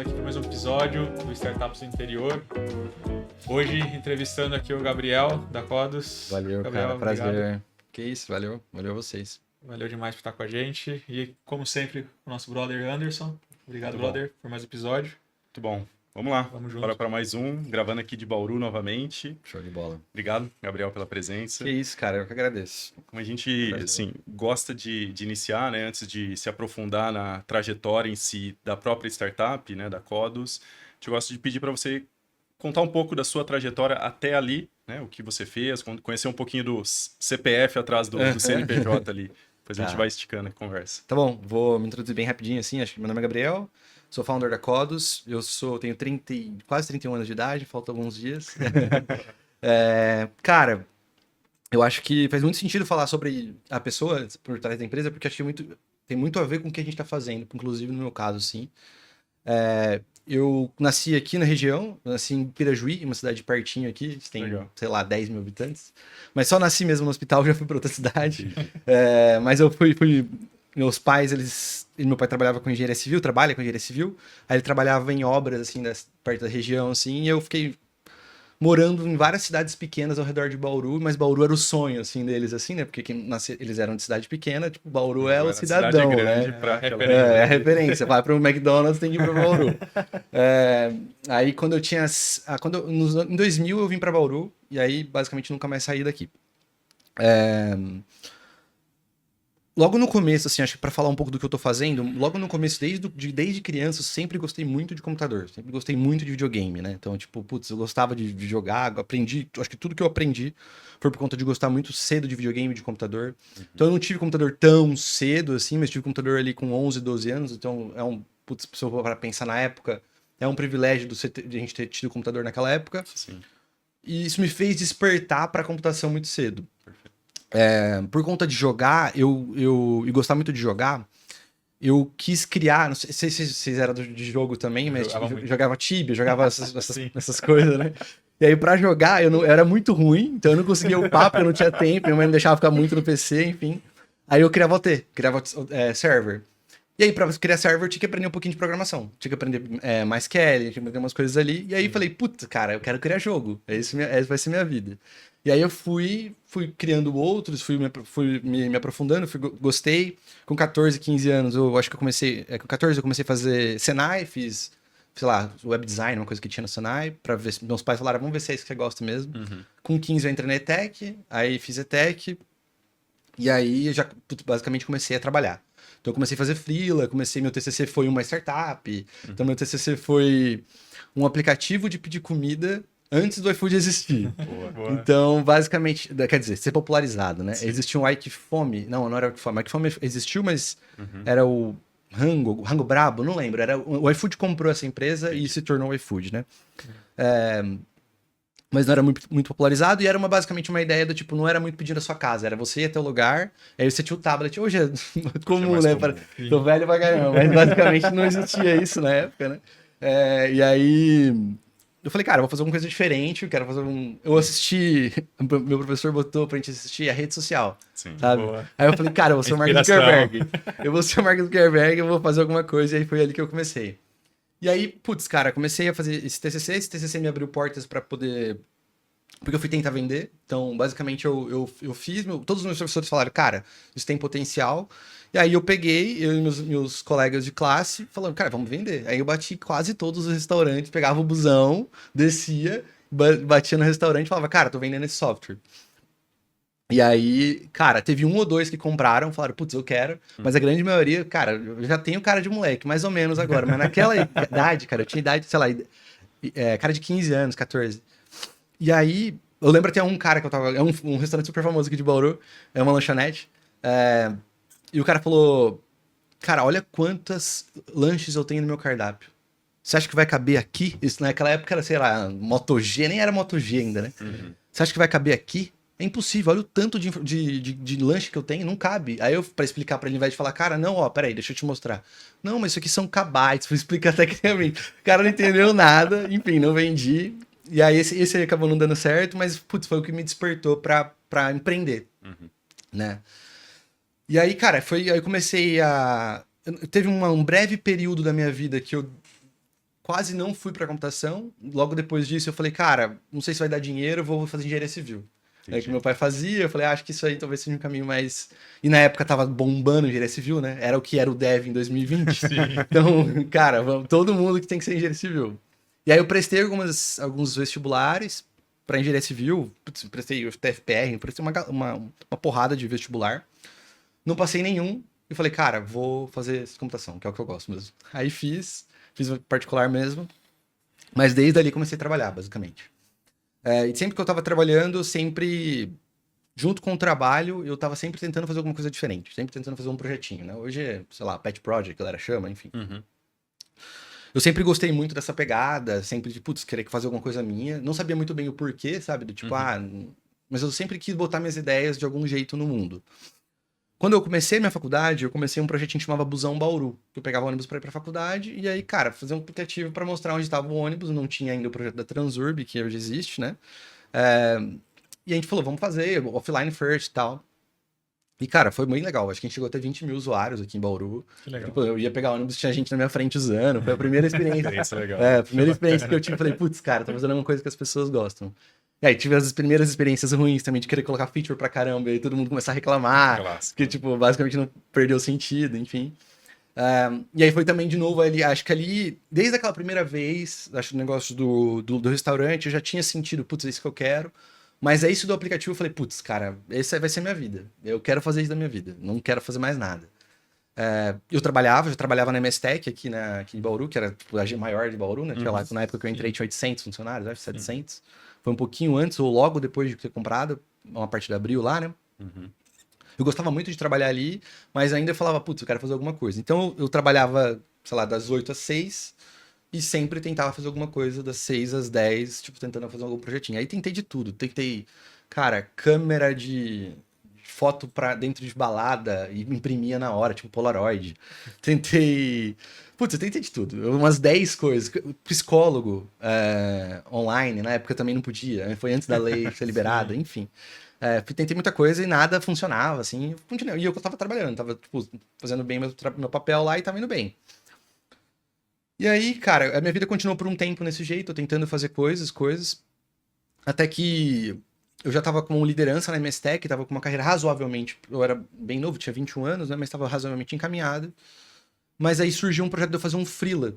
aqui para mais um episódio do Startups do Interior. Hoje, entrevistando aqui o Gabriel, da Codos. Valeu, Gabriel, cara. Prazer. obrigado. Que isso, valeu. Valeu a vocês. Valeu demais por estar com a gente. E, como sempre, o nosso brother Anderson. Obrigado, Muito brother, por mais um episódio. Muito bom. Vamos lá. Vamos junto. Bora para mais um. Gravando aqui de Bauru novamente. Show de bola. Obrigado, Gabriel, pela presença. Que isso, cara. Eu que agradeço. Como a gente assim, gosta de iniciar, né, antes de se aprofundar na trajetória em si da própria startup, né, da Codos, a gente gosta de pedir para você contar um pouco da sua trajetória até ali, né, o que você fez, conhecer um pouquinho do CPF atrás do CNPJ ali. Depois a gente vai esticando a conversa. Tá bom, vou me introduzir bem rapidinho assim. Acho que meu nome é Gabriel, sou founder da Codos. Tenho quase 31 anos de idade, faltam alguns dias. Cara, eu acho que faz muito sentido falar sobre a pessoa por trás da empresa, porque acho que tem muito a ver com o que a gente está fazendo, inclusive no meu caso, sim. Eu nasci aqui na região, nasci em Pirajuí, uma cidade pertinho aqui, tem, Legal. sei lá, 10 mil habitantes. Mas só nasci mesmo no hospital, já fui para outra cidade. Mas eu fui... Meus pais, meu pai trabalhava com engenharia civil, trabalha com engenharia civil. Aí ele trabalhava em obras, assim, perto da região, assim, e eu fiquei morando em várias cidades pequenas ao redor de Bauru, mas Bauru era o sonho, assim, deles, assim, né? Porque eles eram de cidade pequena, tipo, Bauru é o cidadão, grande né? pra aquela... É a referência. Vai para o McDonald's, tem que ir para Bauru. Aí, quando eu tinha... em 2000, eu vim para Bauru, e aí, basicamente, nunca mais saí daqui. Logo no começo, assim, acho que para falar um pouco do que eu tô fazendo, logo no começo, desde criança, eu sempre gostei muito de computador, sempre gostei muito de videogame, né? Então, tipo, putz, eu gostava de jogar, aprendi, acho que tudo que eu aprendi foi por conta de gostar muito cedo de videogame, de computador. Então, eu não tive computador tão cedo, assim, mas tive computador ali com 11, 12 anos, então putz, se eu for para pensar na época, é um privilégio de a gente ter tido computador naquela época. Sim. E isso me fez despertar para a computação muito cedo. Por conta de jogar, e gostar muito de jogar, eu quis criar, não sei se vocês eram de jogo também, mas jogava Tibia, jogava essas coisas, né? E aí pra jogar, eu era muito ruim, então eu não conseguia upar porque eu não tinha tempo, minha mãe não deixava ficar muito no PC, enfim. Aí eu criava OT, criava server. E aí, pra criar server, eu tinha que aprender um pouquinho de programação. Tinha que aprender MySQL, tinha que aprender umas coisas ali. E aí, falei, puta, cara, eu quero criar jogo. Essa vai ser minha vida. E aí, eu fui criando outros, fui me aprofundando, gostei. Com 14, 15 anos, eu acho que eu comecei... com 14, eu comecei a fazer Senai, fiz, sei lá, web design, uma coisa que tinha no Senai, pra ver se... Meus pais falaram, vamos ver se é isso que você gosta mesmo. Com 15, eu entrei na ETEC, aí fiz ETEC. E aí, eu já basicamente comecei a trabalhar. Então eu comecei a fazer freela, meu TCC foi uma startup, então meu TCC foi um aplicativo de pedir comida antes do iFood existir. Boa. Então, basicamente, quer dizer, ser popularizado, né? Sim. Existia um Ikefome, não era o Ikefome, o Ikefome existiu, mas era o Rango Brabo, não lembro, o iFood comprou essa empresa e se tornou o iFood, né? Mas não era muito popularizado e era basicamente uma ideia do tipo, não era muito pedindo a sua casa, era você ir até o lugar, aí você tinha o tablet, hoje é comum, né? Tô velho pra caramba, mas basicamente não existia isso na época, né? E aí eu falei, cara, eu vou fazer alguma coisa diferente, eu quero fazer Eu assisti, meu professor botou pra gente assistir a rede social, Sim. sabe? Boa. Aí eu falei, cara, eu vou ser o Mark Zuckerberg, eu vou fazer alguma coisa, e aí foi ali que eu comecei. E aí, putz, cara, comecei a fazer esse TCC me abriu portas pra poder... Porque eu fui tentar vender, então, basicamente, eu fiz... Todos os meus professores falaram, cara, isso tem potencial. E aí eu peguei, eu e meus colegas de classe, falando, cara, vamos vender. Aí eu bati quase todos os restaurantes, pegava o busão, descia, batia no restaurante e falava, cara, tô vendendo esse software. E aí, cara, teve um ou dois que compraram, falaram, putz, eu quero. Mas a grande maioria, cara, eu já tenho cara de moleque, mais ou menos agora. Mas naquela idade, cara, eu tinha idade, sei lá, cara de 15 anos, 14. E aí, eu lembro até um cara que eu tava... É um restaurante super famoso aqui de Bauru, é uma lanchonete. E o cara falou, cara, olha quantas lanches eu tenho no meu cardápio. Você acha que vai caber aqui? Isso naquela época era, sei lá, Moto G, nem era Moto G ainda, né? Você acha que vai caber aqui? É impossível, olha o tanto de lanche que eu tenho, não cabe. Aí eu, pra explicar pra ele, ao invés de falar, cara, não, ó, peraí, deixa eu te mostrar. Não, mas isso aqui são kbytes, fui explicar tecnicamente. O cara não entendeu nada, enfim, não vendi. E aí esse aí acabou não dando certo, mas, putz, foi o que me despertou pra empreender, né? E aí, cara, aí eu comecei a... Teve um breve período da minha vida que eu quase não fui pra computação. Logo depois disso eu falei, cara, não sei se vai dar dinheiro, eu vou fazer engenharia civil. É que meu pai fazia, eu falei, acho que isso aí talvez seja um caminho mais... E na época tava bombando engenharia civil, né? Era o que era o Dev em 2020. Sim. Então, cara, todo mundo que tem que ser engenharia civil. E aí eu prestei alguns vestibulares pra engenharia civil. Putz, prestei o TFPR, prestei uma porrada de vestibular. Não passei nenhum. E falei, cara, vou fazer computação, que é o que eu gosto mesmo. Aí fiz particular mesmo. Mas desde ali comecei a trabalhar, basicamente. E sempre que eu tava trabalhando, sempre, junto com o trabalho, eu tava sempre tentando fazer alguma coisa diferente. Sempre tentando fazer um projetinho, né? Hoje é, sei lá, pet project, a galera chama, enfim. Eu sempre gostei muito dessa pegada, sempre de, putz, querer fazer alguma coisa minha. Não sabia muito bem o porquê, sabe? Do tipo, mas eu sempre quis botar minhas ideias de algum jeito no mundo. Quando eu comecei minha faculdade, eu comecei um projetinho que chamava Busão Bauru. Eu pegava ônibus pra ir pra faculdade e aí, cara, fazer um aplicativo pra mostrar onde estava o ônibus. Não tinha ainda o projeto da Transurb, que hoje existe, né? E a gente falou, vamos fazer offline first e tal. E, cara, foi muito legal. Acho que a gente chegou a ter 20 mil usuários aqui em Bauru. Que legal. Tipo, eu ia pegar ônibus e tinha gente na minha frente usando. Foi a primeira experiência. Isso é legal. A primeira experiência que eu tive. Falei, putz, cara, tô fazendo alguma coisa que as pessoas gostam. E aí tive as primeiras experiências ruins também, de querer colocar feature pra caramba, e aí todo mundo começar a reclamar, Clássico. porque, tipo, basicamente não perdeu sentido, enfim. E aí foi também, de novo, ali, acho que ali, desde aquela primeira vez, acho que o negócio do restaurante, eu já tinha sentido, putz, é isso que eu quero. Mas é isso do aplicativo, eu falei, putz, cara, essa vai ser a minha vida. Eu quero fazer isso da minha vida, não quero fazer mais nada. Eu já trabalhava na MSTech aqui em Bauru, que era tipo, a maior de Bauru, né? Tinha lá, na época que eu entrei, tinha 800 funcionários, acho, 700. Foi um pouquinho antes ou logo depois de ter comprado, uma parte de abril lá, né? Eu gostava muito de trabalhar ali, mas ainda eu falava, putz, eu quero fazer alguma coisa. Então eu trabalhava, sei lá, das 8 às 6 e sempre tentava fazer alguma coisa das 6 às 10, tipo, tentando fazer algum projetinho. Aí tentei de tudo. Tentei, cara, câmera de foto pra dentro de balada e imprimia na hora, tipo Polaroid. Tentei... Putz, eu tentei de tudo. Umas 10 coisas. Psicólogo online, na época também não podia. Foi antes da lei ser liberada, enfim. Tentei muita coisa e nada funcionava, assim. E eu tava trabalhando, tava, tipo, fazendo bem meu papel lá e tava indo bem. E aí, cara, a minha vida continuou por um tempo nesse jeito, eu tentando fazer coisas. Até que eu já tava com liderança na MSTech, tava com uma carreira razoavelmente... Eu era bem novo, tinha 21 anos, né? Mas tava razoavelmente encaminhado. Mas aí surgiu um projeto de eu fazer um freela.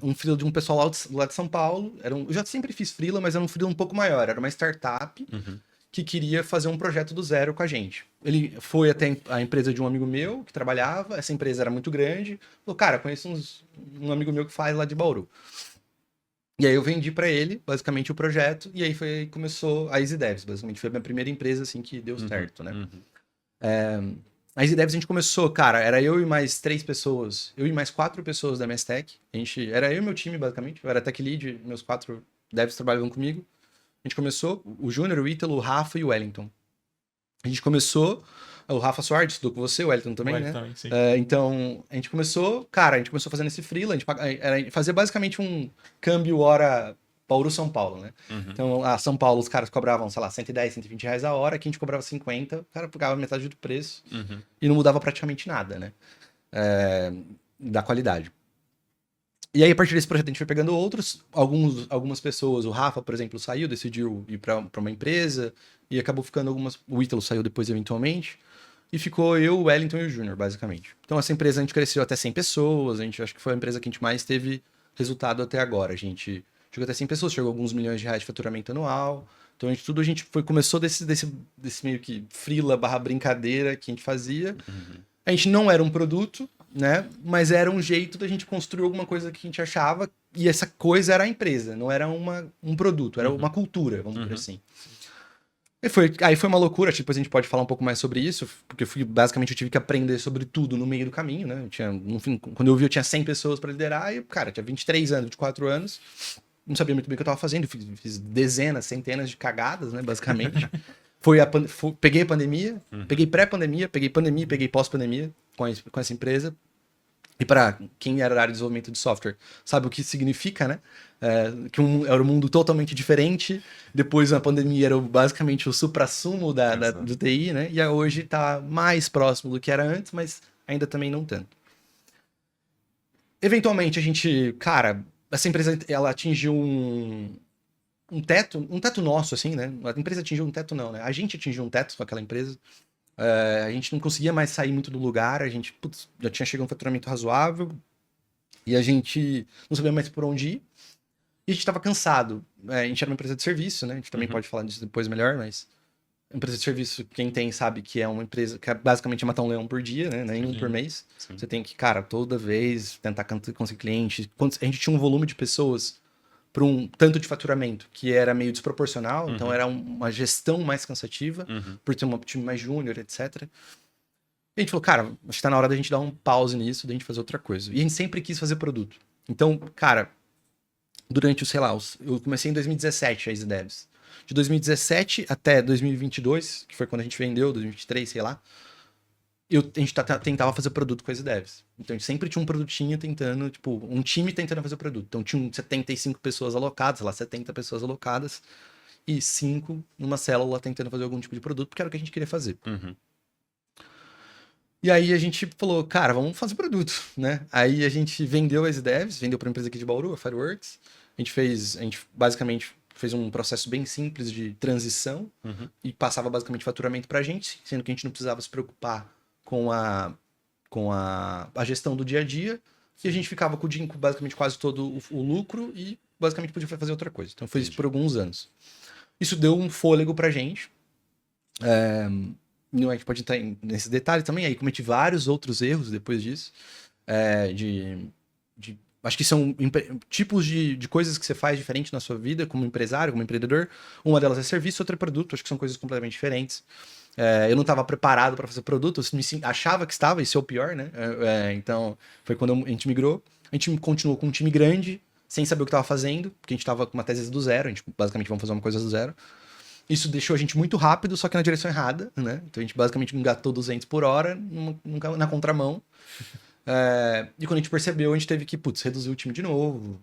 Um freela de um pessoal lá de São Paulo. Eu já sempre fiz freela, mas era um freela um pouco maior. Era uma startup que queria fazer um projeto do zero com a gente. Ele foi até a empresa de um amigo meu que trabalhava. Essa empresa era muito grande. Falou, cara, conheço um amigo meu que faz lá de Bauru. E aí eu vendi pra ele, basicamente, o projeto. E aí começou a Easy Devs. Basicamente, foi a minha primeira empresa, assim, que deu certo, né? A Easy Devs a gente começou, cara, era eu e mais 3 pessoas, eu e mais 4 pessoas da MSTech. Era eu e meu time, basicamente. Eu era tech lead, meus 4 devs trabalhavam comigo. A gente começou, o Júnior, o Ítalo, o Rafa e o Wellington. A gente começou, o Rafa Soares estudou com você, o Wellington também, né? Também, sim. Então, a gente começou fazendo esse freela, a gente fazia basicamente um câmbio hora Bauru-São Paulo, né? Então, São Paulo, os caras cobravam, sei lá, 110, 120 reais a hora, aqui a gente cobrava 50, o cara pagava metade do preço e não mudava praticamente nada, né? Da qualidade. E aí, a partir desse projeto, a gente foi pegando outros, algumas pessoas, o Rafa, por exemplo, saiu, decidiu ir pra uma empresa, e acabou ficando o Ítalo saiu depois, eventualmente, e ficou eu, o Wellington e o Júnior, basicamente. Então, essa empresa, a gente cresceu até 100 pessoas, acho que foi a empresa que a gente mais teve resultado até agora. A gente chegou até 100 pessoas, chegou a alguns milhões de reais de faturamento anual. Então, começou desse meio que freela / brincadeira que a gente fazia. A gente não era um produto, né? Mas era um jeito da gente construir alguma coisa que a gente achava, e essa coisa era a empresa, não era um produto, era uma cultura, vamos dizer assim. Aí foi uma loucura, depois a gente pode falar um pouco mais sobre isso, porque basicamente eu tive que aprender sobre tudo no meio do caminho, né? No fim, quando eu vi, eu tinha 100 pessoas para liderar, e, cara, eu tinha 23 anos, 24 anos, não sabia muito bem o que eu tava fazendo, fiz dezenas, centenas de cagadas, né, basicamente. Peguei a pandemia, peguei pré-pandemia, peguei pandemia, peguei pós-pandemia com essa empresa. E para quem era da área de desenvolvimento de software, sabe o que significa, né? Que era um mundo totalmente diferente. Depois a pandemia era basicamente o suprassumo do TI, né? E hoje está mais próximo do que era antes, mas ainda também não tanto. Eventualmente a gente, cara, essa empresa, ela atingiu um teto nosso, assim, né? A empresa atingiu um teto não, né? A gente atingiu um teto com aquela empresa. A gente não conseguia mais sair muito do lugar, a gente, putz, já tinha chegado a um faturamento razoável e a gente não sabia mais por onde ir. E a gente tava cansado. A gente era uma empresa de serviço, né? A gente também pode falar disso depois melhor, mas empresa de serviço, quem tem sabe que é uma empresa que basicamente é matar um leão por dia, né? Nem um por mês. Sim. Você tem que, cara, toda vez tentar conseguir cliente. A gente tinha um volume de pessoas para um tanto de faturamento que era meio desproporcional, então era uma gestão mais cansativa, por ter um time mais júnior, etc. E a gente falou, cara, acho que tá na hora da gente dar um pause nisso, da gente fazer outra coisa. E a gente sempre quis fazer produto. Então, cara, durante, sei lá, eu comecei em 2017 a Easy Devs. De 2017 até 2022, que foi quando a gente vendeu, 2023, sei lá, a gente tentava fazer produto com a Easy Devs. Então a gente sempre tinha um produtinho tentando, tipo, um time tentando fazer produto. Então tinha 75 pessoas alocadas, sei lá, 70 pessoas alocadas, e 5 numa célula tentando fazer algum tipo de produto, porque era o que a gente queria fazer. E aí a gente falou, cara, vamos fazer produto, né? Aí a gente vendeu a Easy Devs, vendeu para uma empresa aqui de Bauru, a Fireworks. A gente basicamente fez um processo bem simples de transição e passava basicamente faturamento pra gente, sendo que a gente não precisava se preocupar com a gestão do dia a dia. E a gente ficava com basicamente quase todo o lucro e basicamente podia fazer outra coisa. Então foi isso por alguns anos. Isso deu um fôlego pra gente. A gente pode entrar nesse detalhe também. Aí cometi vários outros erros depois disso. Acho que são tipos de coisas que você faz diferente na sua vida, como empresário, como empreendedor. Uma delas é serviço, outra é produto. Acho que são coisas completamente diferentes. Eu não estava preparado para fazer produto, eu achava que estava, isso é o pior, né? Então, foi quando a gente migrou. A gente continuou com um time grande, sem saber o que estava fazendo, porque a gente estava com uma tese do zero, a gente basicamente vamos fazer uma coisa do zero. Isso deixou a gente muito rápido, só que na direção errada, né? Então a gente basicamente engatou 200 por hora na contramão. E quando a gente percebeu, a gente teve que, reduzir o time de novo,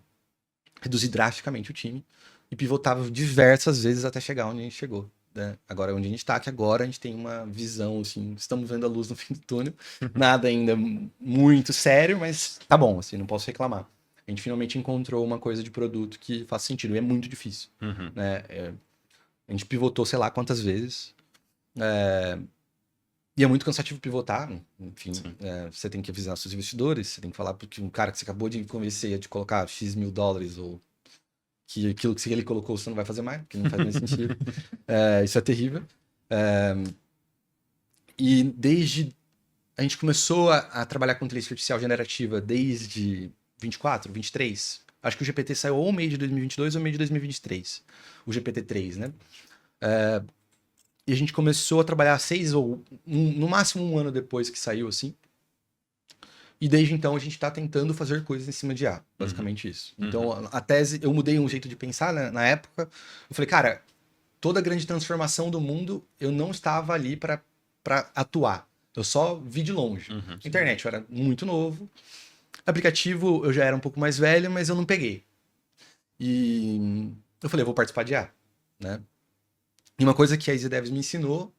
reduzir drasticamente o time, e pivotava diversas vezes até chegar onde a gente chegou. Né? Agora, onde a gente tá, que agora a gente tem uma visão, assim, estamos vendo a luz no fim do túnel, nada ainda muito sério, mas tá bom, assim, não posso reclamar. A gente finalmente encontrou uma coisa de produto que faz sentido, e é muito difícil, né? A gente pivotou sei lá quantas vezes, e é muito cansativo pivotar, enfim, você tem que avisar seus investidores, você tem que falar porque um cara que você acabou de convencer a de colocar X mil dólares ou que aquilo que ele colocou você não vai fazer mais, porque não faz mais sentido. Isso é terrível. E desde... A gente começou a trabalhar com inteligência artificial generativa desde 24, 23. Acho que o GPT saiu ou meio de 2022 ou meio de 2023. O GPT-3, né? E a gente começou a trabalhar 6 ou no máximo um ano depois que saiu, assim. E desde então a gente está tentando fazer coisas em cima de IA, basicamente isso. Então a tese, eu mudei um jeito de pensar, né? Na época. Eu falei, cara, toda grande transformação do mundo, eu não estava ali para atuar. Eu só vi de longe. Internet, eu era muito novo. Aplicativo, eu já era um pouco mais velho, mas eu não peguei. E eu falei, eu vou participar de IA, né? E uma coisa que a Easy Devs me ensinou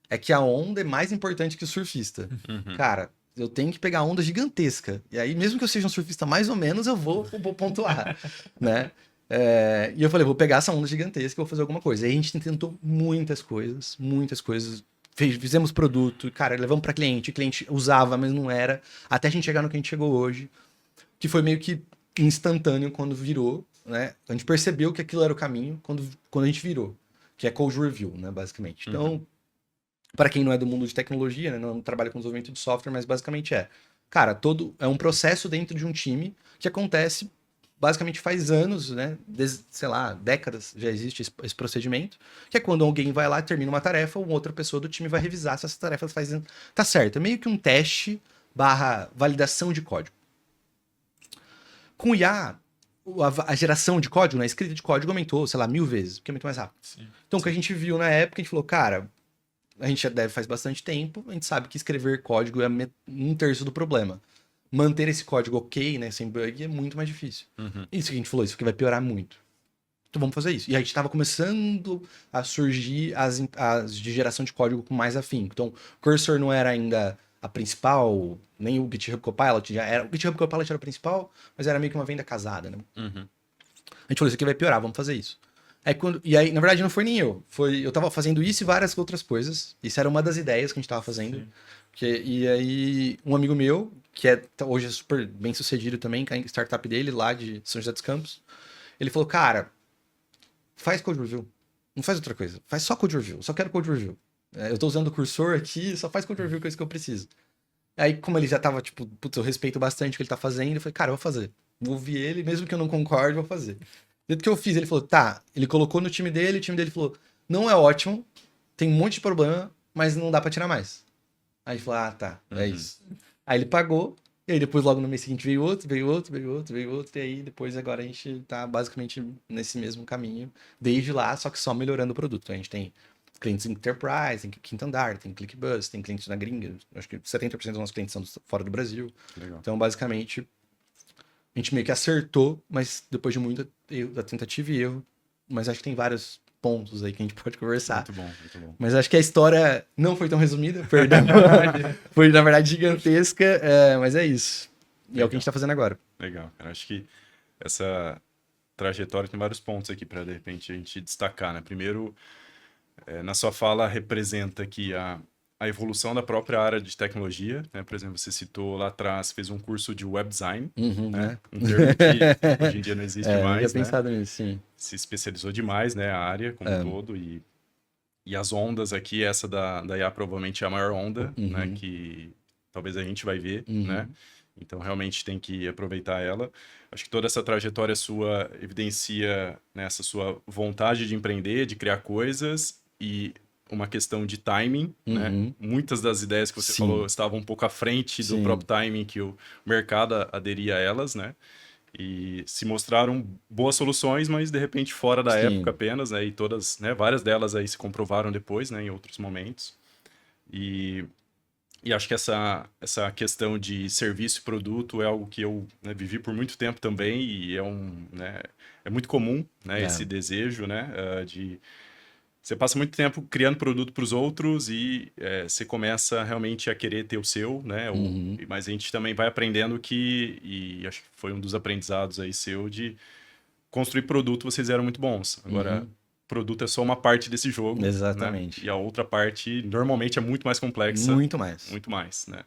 é que a onda é mais importante que o surfista. Cara, eu tenho que pegar onda gigantesca. E aí, mesmo que eu seja um surfista mais ou menos, eu vou pontuar, né? E eu falei, vou pegar essa onda gigantesca e vou fazer alguma coisa. E aí a gente tentou muitas coisas. Fizemos produto, cara, levamos para cliente, o cliente usava, mas não era. Até a gente chegar no que a gente chegou hoje, que foi meio que instantâneo quando virou, né? A gente percebeu que aquilo era o caminho quando a gente virou, que é code review, né, basicamente. Então, para quem não é do mundo de tecnologia, né, não trabalha com desenvolvimento de software, mas basicamente cara, é um processo dentro de um time que acontece basicamente faz anos, né, sei lá, décadas já existe esse procedimento, que é quando alguém vai lá, termina uma tarefa, uma outra pessoa do time vai revisar se essa tarefa tá certo. É meio que um teste / validação de código. Com o IA, a geração de código, né, a escrita de código aumentou, sei lá, 1000 vezes, porque é muito mais rápido. Então, o que a gente viu na época, a gente falou, cara, a gente já deve faz bastante tempo, a gente sabe que escrever código é 1/3 do problema. Manter esse código ok, né, sem bug, é muito mais difícil. Isso que a gente falou, isso que vai piorar muito. Então vamos fazer isso. E a gente estava começando a surgir as de geração de código com mais afinco. Então, Cursor não era ainda a principal, nem o GitHub Copilot já era. O GitHub Copilot era o principal, mas era meio que uma venda casada, né? Uhum. A gente falou, isso aqui vai piorar, vamos fazer isso. E aí, na verdade, não foi nem eu. Eu tava fazendo isso e várias outras coisas. Isso era uma das ideias que a gente tava fazendo. E aí, um amigo meu, que hoje é super bem sucedido também, com a startup dele lá de São José dos Campos, ele falou, cara, faz code review. Não faz outra coisa. Faz só code review. Só quero code review. Eu tô usando o cursor aqui, só faz code review, que é isso que eu preciso. Aí, como ele já tava, tipo, putz, eu respeito bastante o que ele tá fazendo, eu falei, cara, eu vou fazer. Vou ouvir ele, mesmo que eu não concorde, vou fazer. Do que eu fiz, ele falou, tá. Ele colocou no time dele, o time dele falou, não é ótimo, tem um monte de problema, mas não dá pra tirar mais. Aí ele falou, ah, tá, é isso. Aí ele pagou, e aí depois logo no mês seguinte veio outro, e aí depois agora a gente tá basicamente nesse mesmo caminho, desde lá, só que só melhorando o produto. A gente tem clientes em Enterprise, tem Quinto Andar, tem ClickBus, tem clientes na gringa, acho que 70% dos nossos clientes são fora do Brasil. Legal. Então, basicamente, a gente meio que acertou, mas depois de muita tentativa e erro, mas acho que tem vários pontos aí que a gente pode conversar. Muito bom, muito bom. Mas acho que a história não foi tão resumida, perdão. Foi, na verdade, gigantesca, mas é isso. E Legal. é o que a gente tá fazendo agora. Legal, cara. Acho que essa trajetória tem vários pontos aqui para, de repente, a gente destacar, né? Primeiro, na sua fala, representa aqui a evolução da própria área de tecnologia, né? Por exemplo, você citou lá atrás, fez um curso de web design, né? Um termo que hoje em dia não existe mais, eu né? tinha pensado nisso, sim. Se especializou demais, né? A área como um todo e as ondas aqui, essa da IA provavelmente é a maior onda, né? Que talvez a gente vai ver, né? Então, realmente tem que aproveitar ela. Acho que toda essa trajetória sua evidencia, né, essa sua vontade de empreender, de criar coisas e uma questão de timing, né? Muitas das ideias que você falou estavam um pouco à frente do próprio timing que o mercado aderia a elas, né? E se mostraram boas soluções, mas de repente fora da época apenas, né? E todas, né? Várias delas aí se comprovaram depois, né? Em outros momentos. E acho que essa questão de serviço e produto é algo que eu, né, vivi por muito tempo também e é muito comum, né, esse desejo, né, de... Você passa muito tempo criando produto para os outros e você começa realmente a querer ter o seu, né, mas a gente também vai aprendendo e acho que foi um dos aprendizados aí seu de construir produto, vocês eram muito bons. Agora... produto é só uma parte desse jogo. Exatamente. Né? E a outra parte, normalmente, é muito mais complexa. Muito mais. Muito mais, né?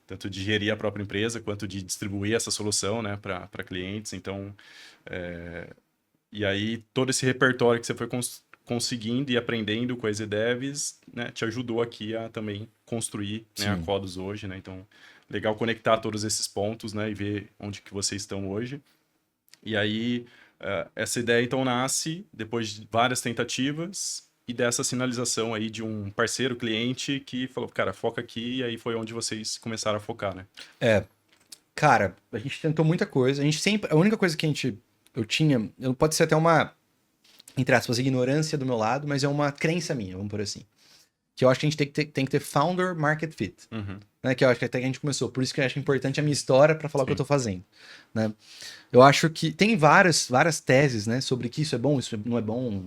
Tanto de gerir a própria empresa, quanto de distribuir essa solução, né, para clientes. Então, e aí, todo esse repertório que você foi conseguindo e aprendendo com as devs, né, te ajudou aqui a também construir, né, a Codos hoje, né? Então, legal conectar todos esses pontos, né, e ver onde que vocês estão hoje. E aí... essa ideia, então, nasce depois de várias tentativas e dessa sinalização aí de um parceiro, cliente, que falou, cara, foca aqui, e aí foi onde vocês começaram a focar, né? Cara, a gente tentou muita coisa, a única coisa que pode ser até uma, entre aspas, ignorância do meu lado, mas é uma crença minha, vamos por assim. Que eu acho que a gente tem que ter founder market fit. Né, que eu acho que até que a gente começou. Por isso que eu acho importante a minha história para falar o que eu tô fazendo. Né? Eu acho que tem várias teses, né, sobre que isso é bom, isso não é bom.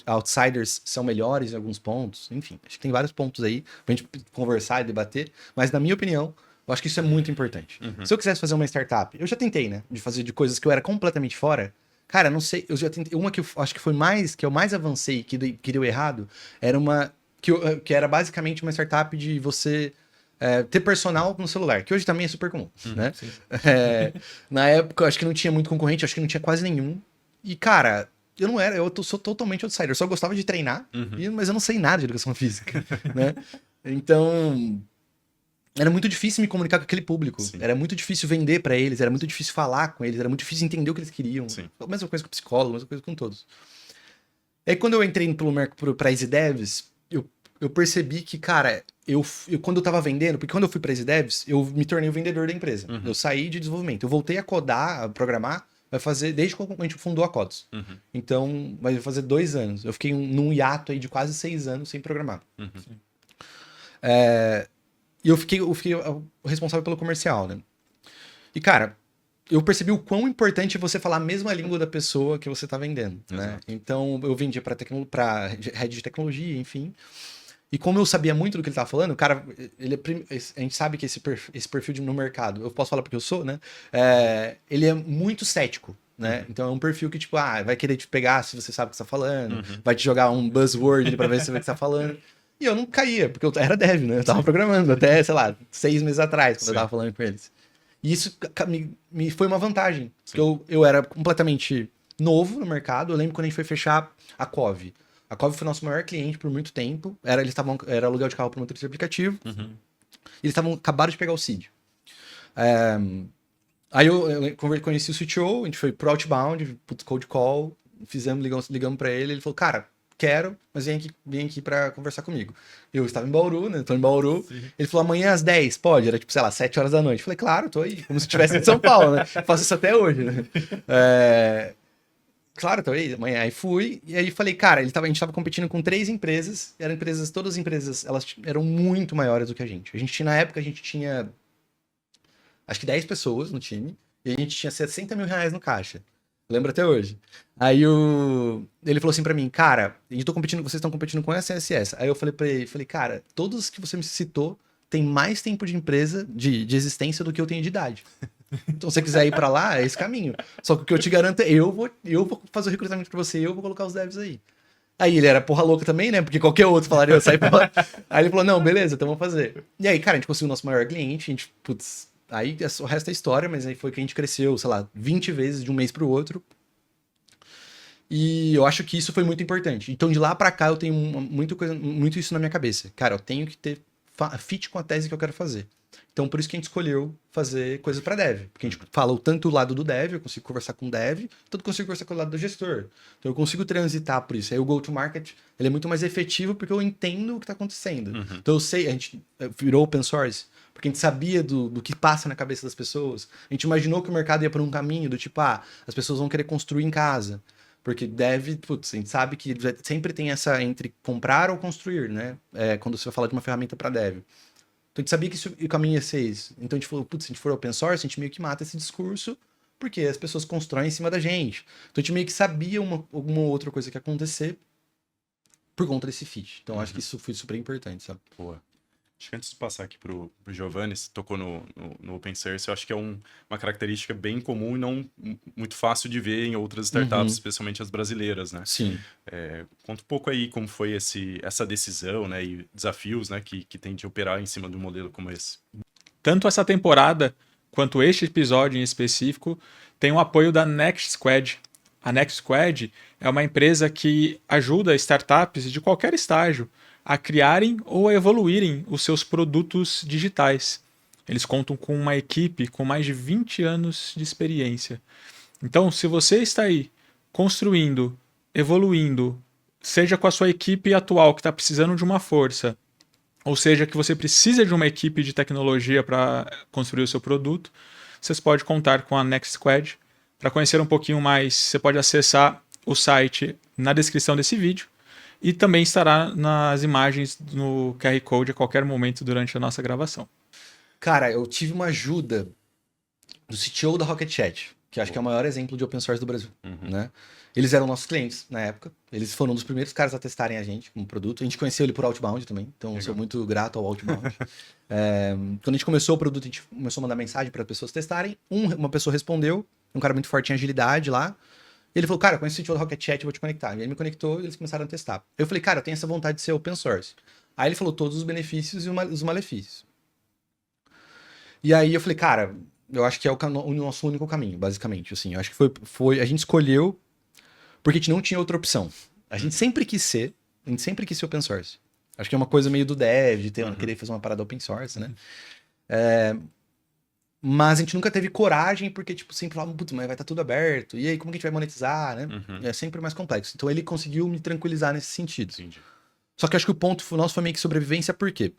Outsiders são melhores em alguns pontos. Enfim, acho que tem vários pontos aí pra gente conversar e debater. Mas, na minha opinião, eu acho que isso é muito importante. Se eu quisesse fazer uma startup, eu já tentei, né? De fazer de coisas que eu era completamente fora. Cara, não sei, eu já tentei. Uma que eu acho que foi que eu mais avancei, que deu errado, era uma... Que era basicamente uma startup de você... ter personal no celular, que hoje também é super comum, né? Na época, acho que não tinha muito concorrente, acho que não tinha quase nenhum. E, cara, eu sou totalmente outsider. Eu só gostava de treinar, mas eu não sei nada de educação física, né? Então, era muito difícil me comunicar com aquele público. Era muito difícil vender pra eles, era muito difícil falar com eles, era muito difícil entender o que eles queriam. A mesma coisa com o psicólogo, a mesma coisa com todos. Aí, quando eu entrei pra Easy Devs, eu percebi que, cara, quando eu tava vendendo, porque quando eu fui pra Easy Devs, eu me tornei o vendedor da empresa. Eu saí de desenvolvimento. Eu voltei a codar, a programar, desde quando a gente fundou a Codos. Então, vai fazer 2 anos. Eu fiquei num hiato aí de quase 6 anos sem programar. E eu fiquei responsável pelo comercial, né? E, cara, eu percebi o quão importante é você falar a mesma língua da pessoa que você tá vendendo, né? Então, eu vendia pra head de tecnologia, enfim... E como eu sabia muito do que ele tava falando, o cara, a gente sabe que esse perfil no mercado, eu posso falar porque eu sou, né? Ele é muito cético, né? Então é um perfil que, tipo, vai querer te pegar se você sabe o que você tá falando, vai te jogar um buzzword ali pra ver se você vê o que você tá falando. E eu não caía, porque eu era dev, né? Eu tava programando até, sei lá, 6 meses atrás, quando eu tava falando com eles. E isso me foi uma vantagem. Porque eu era completamente novo no mercado. Eu lembro quando a gente foi fechar a Cove. A Cove foi nosso maior cliente por muito tempo. Era aluguel de carro para motorista de aplicativo. Eles acabaram de pegar o seed. Aí eu conheci o CTO, a gente foi pro Outbound, cold call, ligamos para ele falou, cara, quero, mas vem aqui pra conversar comigo. Eu estava em Bauru, né? Tô em Bauru. Sim. Ele falou, amanhã às 10, pode? Era tipo, sei lá, 7 horas da noite. Eu falei, claro, tô aí. Como se estivesse em São Paulo, né? Faço isso até hoje, né? Claro, tô aí. Amanhã. Aí fui. E aí falei, cara, a gente tava competindo com 3 empresas. Todas as empresas, elas eram muito maiores do que a gente. Na época, a gente tinha acho que 10 pessoas no time. E a gente tinha 60 mil reais no caixa. Lembro até hoje. Aí ele falou assim pra mim, cara, vocês estão competindo com essa e essa. Aí eu falei pra ele, cara, todos que você me citou têm mais tempo de empresa, de existência do que eu tenho de idade. Então se você quiser ir pra lá, é esse caminho. Só que o que eu te garanto é, eu vou fazer o recrutamento pra você, eu vou colocar os devs aí. Aí ele era porra louca também, né? Porque qualquer outro falaria, eu saí pra lá. Aí ele falou, não, beleza, então vamos fazer. E aí, cara, a gente conseguiu o nosso maior cliente, a gente, putz, aí o resto é história, mas aí foi que a gente cresceu, sei lá, 20 vezes de um mês pro outro. E eu acho que isso foi muito importante. Então, de lá pra cá, eu tenho muito isso na minha cabeça. Cara, eu tenho que ter fit com a tese que eu quero fazer. Então, por isso que a gente escolheu fazer coisas para dev. Porque a gente fala tanto o lado do dev, eu consigo conversar com o dev, tanto consigo conversar com o lado do gestor. Então, eu consigo transitar por isso. Aí o go-to-market, ele é muito mais efetivo porque eu entendo o que está acontecendo. Então, eu sei, a gente virou open source, porque a gente sabia do que passa na cabeça das pessoas. A gente imaginou que o mercado ia por um caminho do tipo, as pessoas vão querer construir em casa. Porque dev, putz, a gente sabe que sempre tem essa entre comprar ou construir, né? Quando você vai falar de uma ferramenta para dev. Então a gente sabia que o caminho ia ser isso. Então a gente falou, putz, se a gente for open source, a gente meio que mata esse discurso, porque as pessoas constroem em cima da gente. Então a gente meio que sabia alguma outra coisa que ia acontecer por conta desse fit. Então acho que isso foi super importante, sabe? Boa. Acho que antes de passar aqui pro Giovanni, você tocou no Open Source, eu acho que é uma característica bem comum e não muito fácil de ver em outras startups, especialmente as brasileiras, né? Sim. Conta um pouco aí como foi essa decisão, né, e desafios, né, que tem de operar em cima de um modelo como esse. Tanto essa temporada quanto este episódio em específico tem o apoio da Next Squad. A Next Squad é uma empresa que ajuda startups de qualquer estágio a criarem ou a evoluírem os seus produtos digitais. Eles contam com uma equipe com mais de 20 anos de experiência. Então, se você está aí construindo, evoluindo, seja com a sua equipe atual que está precisando de uma força, ou seja, que você precisa de uma equipe de tecnologia para construir o seu produto, vocês podem contar com a Next Squad. Para conhecer um pouquinho mais, você pode acessar o site na descrição desse vídeo. E também estará nas imagens no QR Code a qualquer momento durante a nossa gravação. Cara, eu tive uma ajuda do CTO da Rocket Chat, que acho que é o maior exemplo de open source do Brasil, né? Eles eram nossos clientes na época. Eles foram um dos primeiros caras a testarem a gente como produto. A gente conheceu ele por Outbound também, então eu sou muito grato ao Outbound. Quando a gente começou o produto, a gente começou a mandar mensagem para as pessoas testarem. Uma pessoa respondeu, um cara muito forte em agilidade lá. Ele falou, cara, conheço o CTO da Rocket Chat, vou te conectar. E ele me conectou e eles começaram a testar. Eu falei, cara, eu tenho essa vontade de ser open source. Aí ele falou todos os benefícios e os malefícios. E aí eu falei, cara, eu acho que é o nosso único caminho, basicamente. Assim, eu acho que foi a gente escolheu porque a gente não tinha outra opção. A gente sempre quis ser open source. Acho que é uma coisa meio do dev, de querer fazer uma parada open source, né? Mas a gente nunca teve coragem, porque, tipo, sempre falava, putz, mas vai estar tudo aberto. E aí, como que a gente vai monetizar, né? É sempre mais complexo. Então, ele conseguiu me tranquilizar nesse sentido. Entendi. Só que eu acho que o ponto nosso foi meio que sobrevivência, por quê?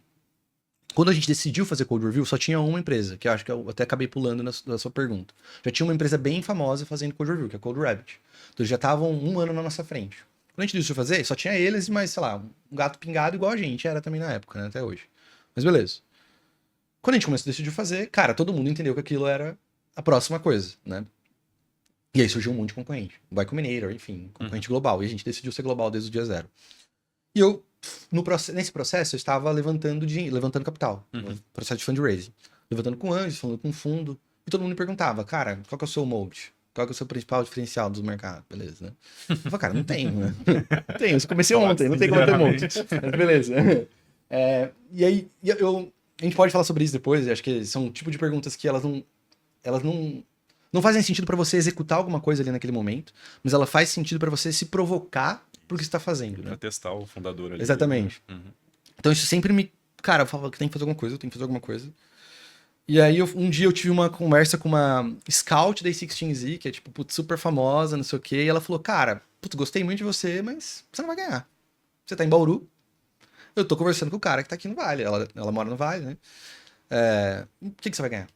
Quando a gente decidiu fazer code review, só tinha uma empresa, que eu acho que eu até acabei pulando na sua pergunta. Já tinha uma empresa bem famosa fazendo code review, que é a CodeRabbit. Então, eles já estavam 1 ano na nossa frente. Quando a gente decidiu fazer, só tinha eles e mais, sei lá, um gato pingado igual a gente era também na época, né? Até hoje. Mas beleza. Quando a gente decidiu fazer, cara, todo mundo entendeu que aquilo era a próxima coisa, né? E aí surgiu um monte de concorrente. O Y Combinator, enfim, concorrente global. E a gente decidiu ser global desde o dia 0. E eu, nesse processo, eu estava levantando capital. No processo de fundraising. Levantando com anjos, falando com fundo. E todo mundo me perguntava, cara, qual que é o seu moat? Qual que é o seu principal diferencial dos mercados? Beleza, né? Eu falei, cara, não tenho, né? Não tenho, eu comecei ontem, não tem como ter moat. Mas beleza. E aí, a gente pode falar sobre isso depois, acho que são um tipo de perguntas que elas não fazem sentido para você executar alguma coisa ali naquele momento, mas ela faz sentido para você se provocar pro que você tá fazendo, né? Pra testar o fundador ali. Exatamente. Então isso sempre me... Cara, eu falava que tem que fazer alguma coisa. E aí um dia eu tive uma conversa com uma scout da A16Z, que é tipo, putz, super famosa, não sei o quê, e ela falou, cara, putz, gostei muito de você, mas você não vai ganhar. Você tá em Bauru, eu tô conversando com o cara que tá aqui no Vale, ela mora no Vale, né? O que você vai ganhar?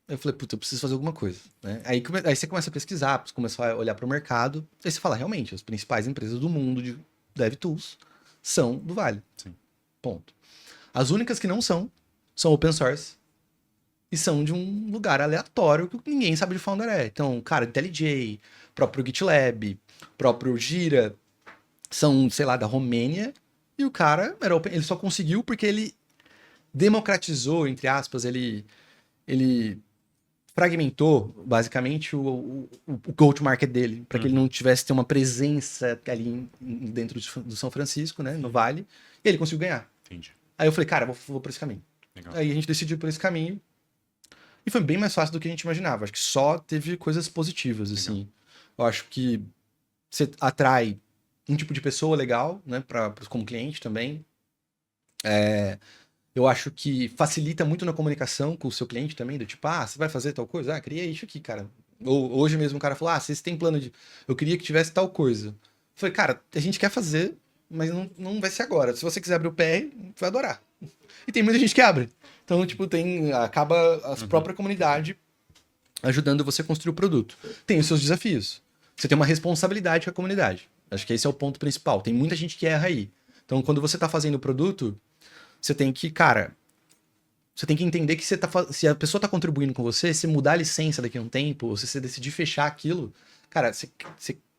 Eu falei, puta, eu preciso fazer alguma coisa, né? Aí você começa a pesquisar, começa a olhar para o mercado, aí você fala, realmente, as principais empresas do mundo de DevTools são do Vale. Sim. Ponto. As únicas que não são open source e são de um lugar aleatório que ninguém sabe de founder é. Então, cara, IntelliJ, próprio GitLab, próprio Gira, são, sei lá, da Romênia, e o cara ele só conseguiu porque ele democratizou, entre aspas, ele fragmentou, basicamente, o go-to-market dele, para que ele não tivesse ter uma presença ali dentro do São Francisco, né, no Vale, e ele conseguiu ganhar. Entendi. Aí eu falei, cara, vou por esse caminho. Legal. Aí a gente decidiu por esse caminho, e foi bem mais fácil do que a gente imaginava. Acho que só teve coisas positivas, assim. Eu acho que você atrai um tipo de pessoa legal, né, como cliente também. Eu acho que facilita muito na comunicação com o seu cliente também, do tipo, você vai fazer tal coisa? Queria isso aqui, cara. Ou hoje mesmo o cara falou, vocês têm plano de... Eu queria que tivesse tal coisa. Eu falei, cara, a gente quer fazer, mas não vai ser agora. Se você quiser abrir o PR, vai adorar. E tem muita gente que abre. Então, tipo, acaba a própria comunidade ajudando você a construir o produto. Tem os seus desafios. Você tem uma responsabilidade com a comunidade. Acho que esse é o ponto principal. Tem muita gente que erra aí. Então, quando você tá fazendo o produto... Você tem que, você tem que entender que se a pessoa tá contribuindo com você, se mudar a licença daqui a um tempo, ou se você decidir fechar aquilo, cara, você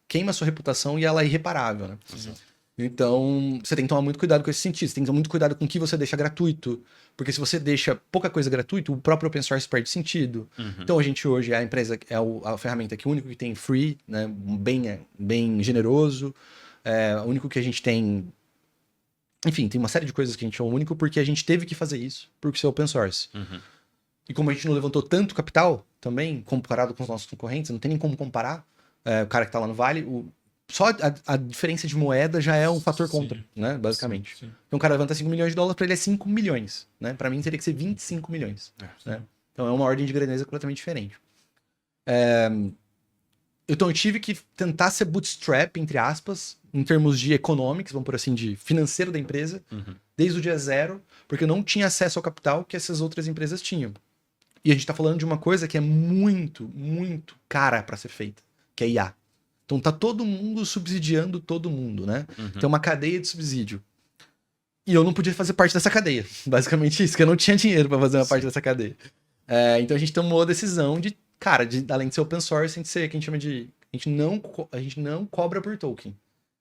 queima a sua reputação e ela é irreparável, né? Então, você tem que tomar muito cuidado com esse sentido. Você tem que tomar muito cuidado com o que você deixa gratuito. Porque se você deixa pouca coisa gratuita, o próprio open source perde sentido. Então, a gente hoje, a empresa é a ferramenta que o único que tem free, né? Bem generoso. O único que a gente tem... Enfim, tem uma série de coisas que a gente é o único porque a gente teve que fazer isso, porque isso é open source. E como a gente não levantou tanto capital também, comparado com os nossos concorrentes, não tem nem como comparar. O cara que tá lá no Vale, só a diferença de moeda já é um fator contra, né? Basicamente. Sim. Então o cara levanta $5 milhões, para ele é 5 milhões, né? Para mim teria que ser 25 milhões. Né? Então é uma ordem de grandeza completamente diferente. Então eu tive que tentar ser bootstrap, entre aspas, em termos de economics, vamos por assim, de financeiro da empresa, desde o dia zero, porque eu não tinha acesso ao capital que essas outras empresas tinham. E a gente tá falando de uma coisa que é muito, muito cara para ser feita, que é IA. Então tá todo mundo subsidiando todo mundo, né? Tem uma cadeia de subsídio. E eu não podia fazer parte dessa cadeia. Basicamente isso, que eu não tinha dinheiro para fazer uma parte dessa cadeia. Então a gente tomou a decisão de, cara, além de ser open source, a gente ser, que a gente chama de... A gente não cobra por token.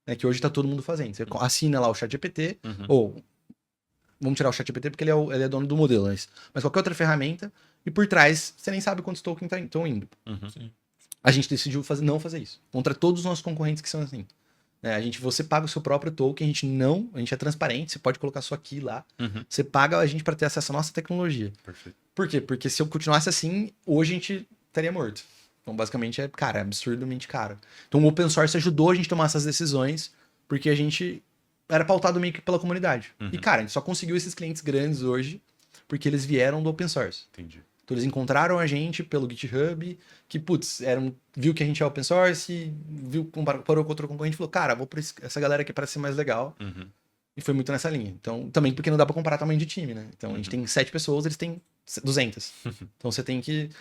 Né, que hoje tá todo mundo fazendo. Você assina lá o ChatGPT, ou... Vamos tirar o ChatGPT porque ele é dono do modelo, mas qualquer outra ferramenta, e por trás você nem sabe quantos tokens estão indo. A gente decidiu não fazer isso. Contra todos os nossos concorrentes que são assim. Você paga o seu próprio token, a gente é transparente, você pode colocar sua key lá. Você paga a gente para ter acesso à nossa tecnologia. Perfeito. Por quê? Porque se eu continuasse assim, hoje a gente estaria morto. Então, basicamente, é absurdamente caro. Então, o open source ajudou a gente a tomar essas decisões, porque a gente era pautado meio que pela comunidade. E, cara, a gente só conseguiu esses clientes grandes hoje porque eles vieram do open source. Entendi. Então, eles encontraram a gente pelo GitHub, que, putz, viu que a gente é open source, comparou com outro concorrente e falou, cara, vou por essa galera aqui parece ser mais legal. E foi muito nessa linha. Então, também porque não dá pra comparar tamanho de time, né? Então, a gente tem 7 pessoas, eles têm 200. Então, você tem que...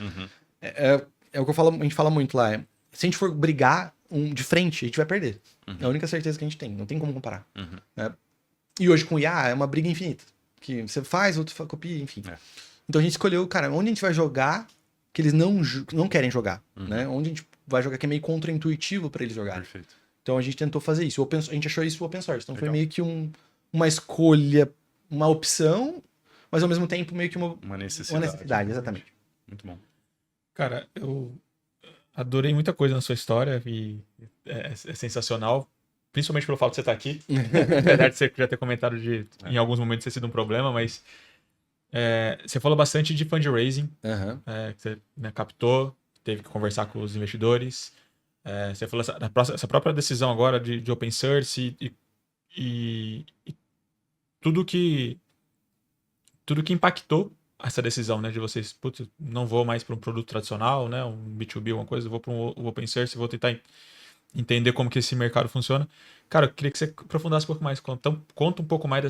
É o que a gente fala muito lá. Se a gente for brigar de frente, a gente vai perder. É a única certeza que a gente tem. Não tem como comparar. Né? E hoje com IA é uma briga infinita. Que você faz, outro copia, enfim. Então a gente escolheu, cara, onde a gente vai jogar que eles não querem jogar. Né? Onde a gente vai jogar que é meio contra-intuitivo para eles jogarem. Perfeito. Então a gente tentou fazer isso. A gente achou isso o open source. Então foi meio que uma escolha, uma opção, mas ao mesmo tempo meio que uma necessidade. Exatamente. Muito bom. Cara, eu adorei muita coisa na sua história e é sensacional. Principalmente pelo fato de você estar aqui. Apesar de você já ter comentado em alguns momentos ter sido um problema, mas você falou bastante de fundraising, que você captou, teve que conversar com os investidores. Você falou essa própria decisão agora de open source e tudo que impactou essa decisão, né, de vocês, putz, não vou mais para um produto tradicional, né, um B2B, uma coisa, vou para um open source, vou tentar entender como que esse mercado funciona. Cara, eu queria que você aprofundasse um pouco mais. Conta um pouco mais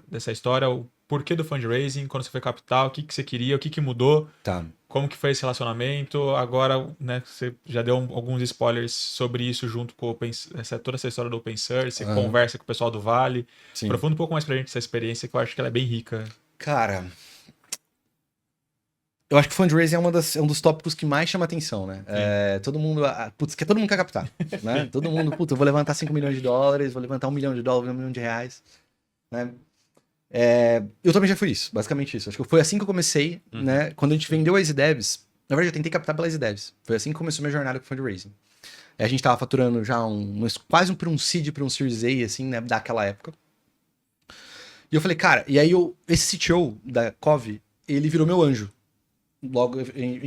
dessa história, o porquê do fundraising, quando você foi captar, o que você queria, o que mudou, como que foi esse relacionamento. Agora, né, você já deu alguns spoilers sobre isso junto com toda essa história do open source, conversa com o pessoal do Vale. Sim. Aprofunda um pouco mais pra gente essa experiência, que eu acho que ela é bem rica. Cara, eu acho que fundraising é um dos tópicos que mais chama atenção, né? Todo mundo quer captar, né? Todo mundo, eu vou levantar 5 milhões de dólares, vou levantar 1 milhão de dólares, 1 milhão de reais, né? Eu também já fui isso, basicamente isso. Acho que foi assim que eu comecei, né? Quando a gente vendeu a EasyDevs, na verdade eu tentei captar pela EasyDevs. Foi assim que começou minha jornada com fundraising. A gente tava faturando já quase para um seed, para um Series A, assim, né? Daquela época. E eu falei, cara, e aí esse CTO da Cove, ele virou meu anjo. Logo,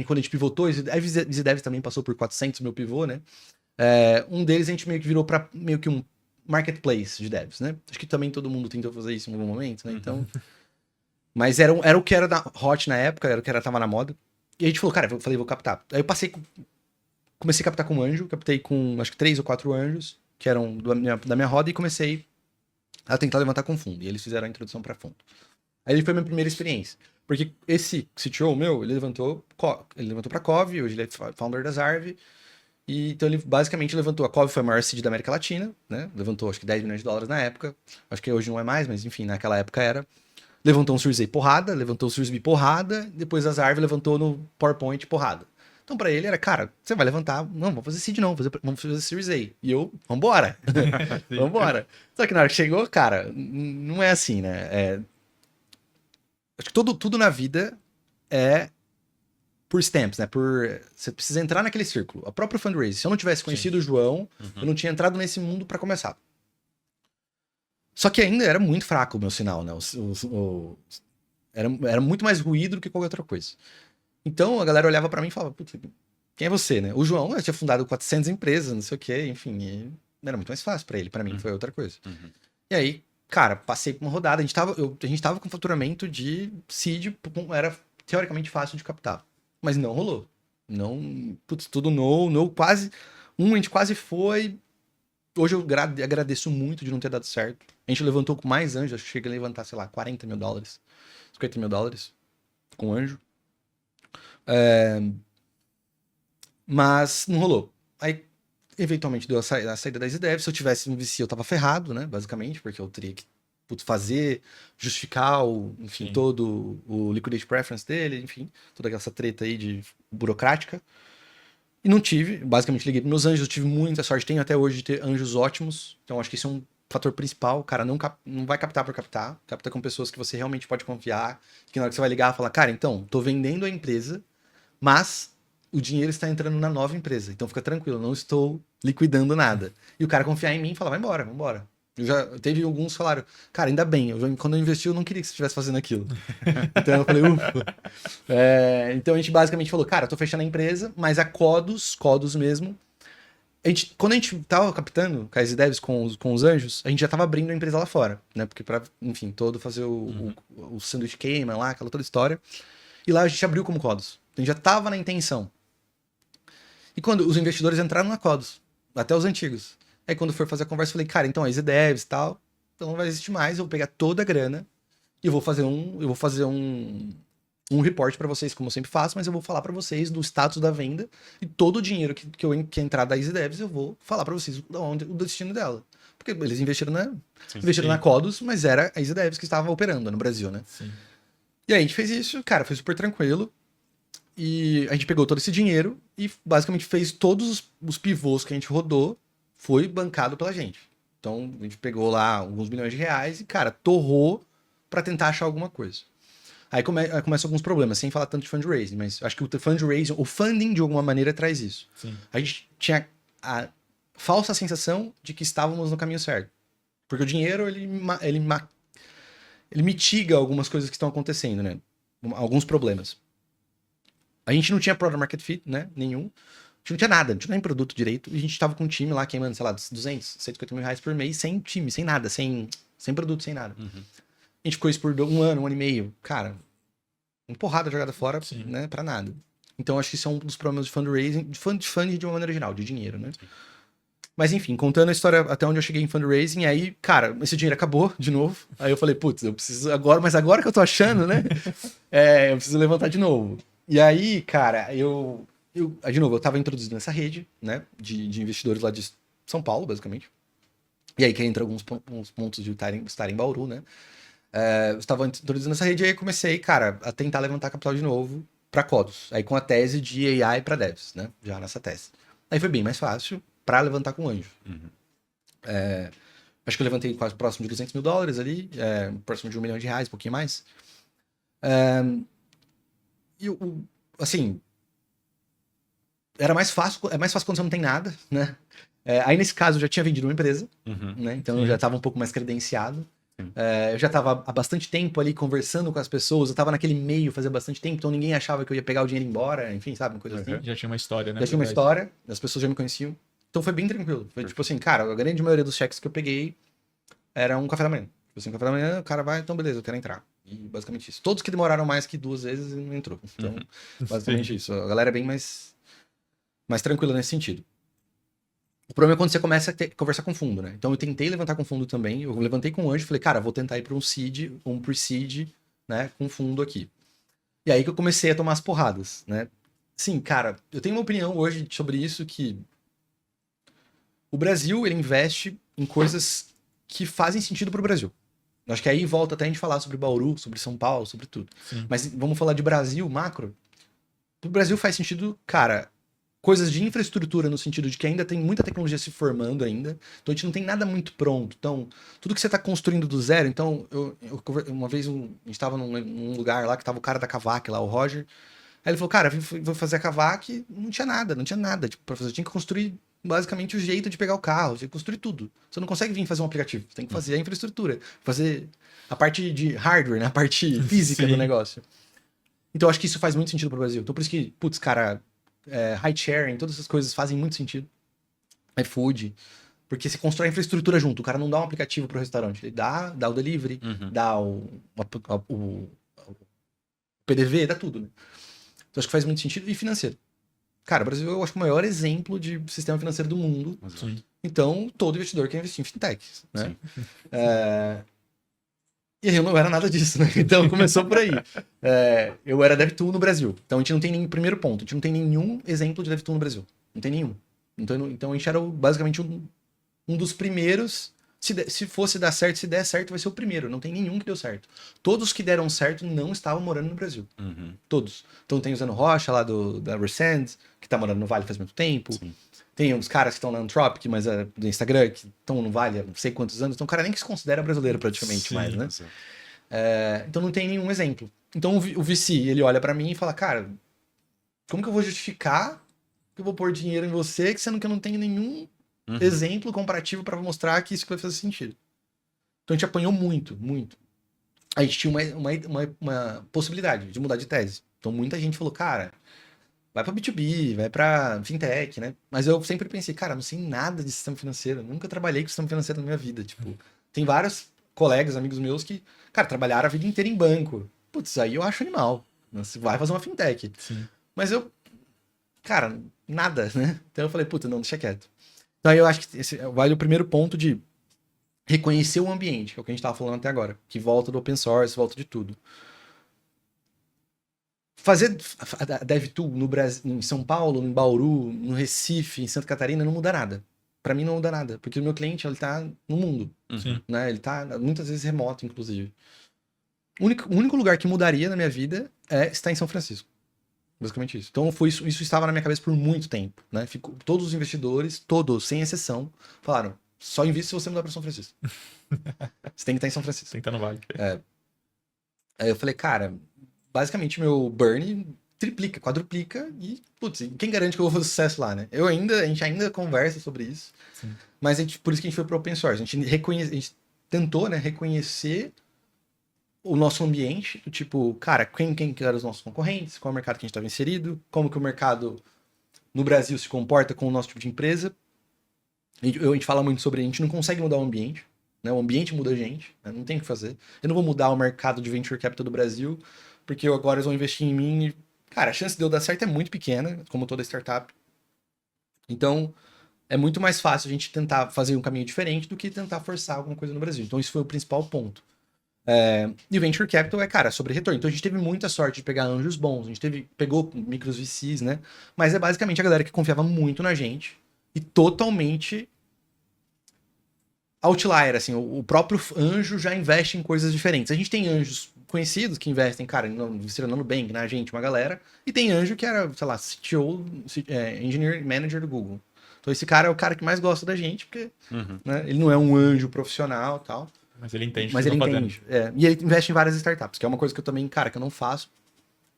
quando a gente pivotou, a EasyDevs também passou por 400 mil pivô, né? Um deles a gente meio que virou para meio que um marketplace de devs, né? Acho que também todo mundo tentou fazer isso em algum momento, né? Então... Mas era o que era hot na época, era o que tava na moda. E a gente falou, cara, vou captar. Aí eu comecei a captar com um anjo, captei com acho que 3 ou 4 anjos, que eram da minha roda, e comecei a tentar levantar com fundo. E eles fizeram a introdução para fundo. Aí foi a minha primeira experiência. Porque esse CTO meu, ele levantou pra Cove, hoje ele é founder da Zarve. E então ele basicamente levantou, a Cove foi a maior seed da América Latina, né? Levantou acho que 10 milhões de dólares na época. Acho que hoje não é mais, mas enfim, naquela época era. Levantou um Series A porrada, levantou o Series B porrada, depois a Zarve levantou no PowerPoint porrada. Então pra ele era, cara, você vai levantar, não, vamos fazer seed não, vamos fazer Series A. E eu, vambora. Vambora. Só que na hora que chegou, cara, não é assim, né? Acho que tudo na vida é por stamps, né? Você precisa entrar naquele círculo. A própria fundraising. Se eu não tivesse conhecido o João, eu não tinha entrado nesse mundo para começar. Só que ainda era muito fraco o meu sinal, né? Era muito mais ruído do que qualquer outra coisa. Então a galera olhava para mim e falava, putz, quem é você, né? O João tinha fundado 400 empresas, não sei o quê, enfim. Era muito mais fácil para ele. Para mim foi outra coisa. E aí, cara, passei por uma rodada. A gente tava com faturamento de seed, era teoricamente fácil de captar. Mas não rolou. Não, putz, tudo quase. A gente quase foi. Hoje eu agradeço muito de não ter dado certo. A gente levantou com mais anjos, acho que cheguei a levantar, sei lá, 40 mil dólares. 50 mil dólares com anjo. Mas não rolou. Aí, eventualmente, deu a saída da EasyDevs. Se eu tivesse um VC, eu tava ferrado, né? Basicamente, porque eu teria que fazer, justificar enfim, todo o liquidation preference dele, enfim, toda essa treta aí de burocrática. E não tive, basicamente liguei para meus anjos, eu tive muita sorte, tenho até hoje de ter anjos ótimos, então acho que isso é um fator principal, cara, não vai captar por captar, capta com pessoas que você realmente pode confiar, que na hora que você vai ligar, fala, cara, então, tô vendendo a empresa, mas o dinheiro está entrando na nova empresa, então fica tranquilo, não estou liquidando nada. E o cara confiar em mim e falar, vai embora, vambora. Teve alguns que falaram, cara, ainda bem, quando eu investi eu não queria que você estivesse fazendo aquilo. Então eu falei, ufa. Então a gente basicamente falou, cara, eu tô fechando a empresa, mas a Codos mesmo, quando a gente tava captando com a EasyDevs, com os anjos, a gente já tava abrindo a empresa lá fora, né? Porque pra, enfim, fazer o sanduíche queima lá, aquela toda história. E lá a gente abriu como Codos. Então a gente já tava na intenção. E quando os investidores entraram na Codos, até os antigos. Aí quando for fazer a conversa, eu falei, cara, então a EasyDevs e tal, então não vai existir mais, eu vou pegar toda a grana e eu vou fazer um report para vocês, como eu sempre faço, mas eu vou falar para vocês do status da venda e todo o dinheiro que entrar da EasyDevs, eu vou falar para vocês o destino dela. Porque eles investiram na Codos, mas era a EasyDevs que estava operando no Brasil, né? Sim. E aí a gente fez isso, cara, foi super tranquilo. E a gente pegou todo esse dinheiro e basicamente fez todos os pivôs que a gente rodou, foi bancado pela gente. Então, a gente pegou lá alguns milhões de reais e, cara, torrou pra tentar achar alguma coisa. Aí começam alguns problemas, sem falar tanto de fundraising, mas acho que o fundraising, o funding, de alguma maneira, traz isso. Sim. A gente tinha a falsa sensação de que estávamos no caminho certo. Porque o dinheiro, ele mitiga algumas coisas que estão acontecendo, né? Alguns problemas. A gente não tinha product market fit, né? Nenhum. A gente não tinha nada, não tinha nem produto direito. E a gente tava com um time lá queimando, sei lá, 200, 150 mil reais por mês, sem time, sem nada, sem produto, sem nada. Uhum. A gente ficou isso por um ano e meio. Cara, uma porrada jogada fora, Sim. né? Pra nada. Então, acho que isso é um dos problemas de fundraising, de funding de uma maneira geral, de dinheiro, né? Sim. Mas enfim, contando a história até onde eu cheguei em fundraising, aí, cara, esse dinheiro acabou de novo. Aí eu falei, putz, eu preciso agora, mas agora que eu tô achando, né? Eu preciso levantar de novo. E aí, cara, de novo, eu tava introduzido nessa rede, né? De investidores lá de São Paulo, basicamente. E aí que entra alguns pontos de estar em Bauru, né? Eu estava introduzindo nessa rede e aí comecei, cara, a tentar levantar capital de novo pra Codos. Aí com a tese de AI pra devs, né? Já nessa tese. Aí foi bem mais fácil pra levantar com anjo. Uhum. Acho que eu levantei quase próximo de $200 mil ali, próximo de R$1 milhão, um pouquinho mais. Assim, é mais fácil quando você não tem nada, né? Aí nesse caso eu já tinha vendido uma empresa, Uhum. né? Então Sim. eu já estava um pouco mais credenciado. Sim. Eu já estava há bastante tempo ali conversando com as pessoas, eu estava naquele meio fazia bastante tempo, então ninguém achava que eu ia pegar o dinheiro e ir embora, enfim, sabe? Uma coisa assim. Já tinha uma história, né? Já tinha uma Verdade. história, as pessoas já me conheciam. Então foi bem tranquilo. Foi tipo assim, cara, a grande maioria dos cheques que eu peguei era um café da manhã. Tipo assim, café da manhã, o cara vai, então beleza, eu quero entrar. E basicamente isso. Todos que demoraram mais que 2 vezes não entrou. Então, basicamente isso. A galera é bem mais tranquila nesse sentido. O problema é quando você começa a conversar com fundo, né? Então eu tentei levantar com fundo também. Eu levantei com o anjo e falei, cara, vou tentar ir para um seed, um pre-seed, né? Com fundo aqui. E aí que eu comecei a tomar as porradas, né? Sim, cara, eu tenho uma opinião hoje sobre isso que o Brasil, ele investe em coisas que fazem sentido pro Brasil. Eu acho que aí volta até a gente falar sobre Bauru, sobre São Paulo, sobre tudo. Sim. Mas vamos falar de Brasil, macro. Pro Brasil faz sentido, cara, coisas de infraestrutura no sentido de que ainda tem muita tecnologia se formando ainda. Então a gente não tem nada muito pronto. Então, tudo que você está construindo do zero. Então, uma vez a gente estava num lugar lá que tava o cara da Kavak lá, o Roger. Aí ele falou, cara, vou fazer a Kavak, não tinha nada tipo, pra fazer. Eu tinha que construir basicamente o jeito de pegar o carro, tinha que construir tudo. Você não consegue vir fazer um aplicativo, você tem que fazer a infraestrutura, fazer a parte de hardware, né? A parte física do negócio. Então, eu acho que isso faz muito sentido pro Brasil. Então, por isso que, putz, cara, high sharing, todas essas coisas fazem muito sentido. iFood, porque você constrói a infraestrutura junto. O cara não dá um aplicativo pro restaurante, ele dá o delivery, dá o PDV, dá tudo, né? Então, acho que faz muito sentido. E financeiro. Cara, o Brasil eu acho que é o maior exemplo de sistema financeiro do mundo. Sim. Então, todo investidor quer investir em fintechs, né? E aí eu não era nada disso, né? Então começou por aí. Eu era DevTool no Brasil. Então a gente não tem nenhum primeiro ponto. A gente não tem nenhum exemplo de DevTool no Brasil. Não tem nenhum. Então a gente era basicamente um dos primeiros. Se fosse dar certo, se der certo, vai ser o primeiro. Não tem nenhum que deu certo. Todos que deram certo não estavam morando no Brasil. Todos. Então tem o Zeno Rocha lá da Resend, que tá morando no Vale faz muito tempo. Sim. Tem uns caras que estão na Anthropic, mas do Instagram, que estão no Vale há não sei quantos anos. Então o cara nem que se considera brasileiro praticamente mais, né? Então não tem nenhum exemplo. Então o VC, ele olha pra mim e fala, cara, como que eu vou justificar que eu vou pôr dinheiro em você, sendo que eu não tenho nenhum exemplo comparativo pra mostrar que isso vai fazer sentido? Então a gente apanhou muito, muito. A gente tinha uma possibilidade de mudar de tese. Então muita gente falou, cara, vai pra B2B, vai pra fintech, né? Mas eu sempre pensei, cara, não sei nada de sistema financeiro. Eu nunca trabalhei com sistema financeiro na minha vida. Tipo, tem vários colegas, amigos meus que, cara, trabalharam a vida inteira em banco. Putz, aí eu acho animal. Você vai fazer uma fintech. Sim. Mas eu, cara, nada, né? Então eu falei, puta, não, deixa quieto. Então aí eu acho que esse vale o primeiro ponto de reconhecer o ambiente, que é o que a gente tava falando até agora. Que volta do open source, volta de tudo. Fazer a DevTool no Brasil, em São Paulo, em Bauru, no Recife, em Santa Catarina, não muda nada. Pra mim não muda nada, porque o meu cliente, ele tá no mundo, Sim. né? Ele tá muitas vezes remoto, inclusive. O único lugar que mudaria na minha vida é estar em São Francisco. Basicamente isso. Então isso estava na minha cabeça por muito tempo, né? Todos os investidores, todos, sem exceção, falaram: só invista se você mudar para São Francisco. Você tem que estar em São Francisco. Tem que estar no Vale. Aí eu falei, cara, basicamente meu burn triplica, quadruplica e, putz, quem garante que eu vou fazer sucesso lá, né? A gente ainda conversa sobre isso, Sim. mas por isso que a gente foi pro open source. A gente tentou, né, reconhecer o nosso ambiente, tipo, cara, quem eram os nossos concorrentes, qual é o mercado que a gente estava inserido, como que o mercado no Brasil se comporta com o nosso tipo de empresa. A gente fala muito sobre, a gente não consegue mudar o ambiente, né? O ambiente muda a gente, né? Não tem o que fazer. Eu não vou mudar o mercado de venture capital do Brasil, porque agora eles vão investir em mim e, cara, a chance de eu dar certo é muito pequena, como toda startup. Então, é muito mais fácil a gente tentar fazer um caminho diferente do que tentar forçar alguma coisa no Brasil. Então, isso foi o principal ponto. E o Venture Capital é sobre retorno. Então a gente teve muita sorte de pegar anjos bons, a gente pegou micros VCs, né? Mas é basicamente a galera que confiava muito na gente e totalmente outlier, assim, o próprio anjo já investe em coisas diferentes. A gente tem anjos conhecidos que investem, cara, investiram no Nubank, na gente, uma galera, e tem anjo que era, sei lá, CTO, Engineer Manager do Google. Então esse cara é o cara que mais gosta da gente, porque né, ele não é um anjo profissional e tal. Mas ele entende Mas ele entende. E ele investe em várias startups, que é uma coisa que eu também, cara, que eu não faço.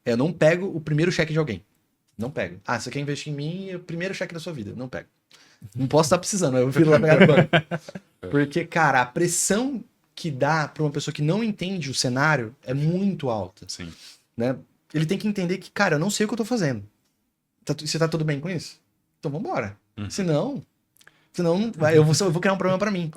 Eu não pego o primeiro cheque de alguém. Não pego. Ah, você quer investir em mim, é o primeiro cheque da sua vida. Não pego. Não posso estar precisando, eu viro lá pegar no banco. Porque, cara, a pressão que dá pra uma pessoa que não entende o cenário é muito alta. Sim. Né? Ele tem que entender que, cara, eu não sei o que eu tô fazendo. Você tá tudo bem com isso? Então vambora. Senão eu vou criar um problema pra mim.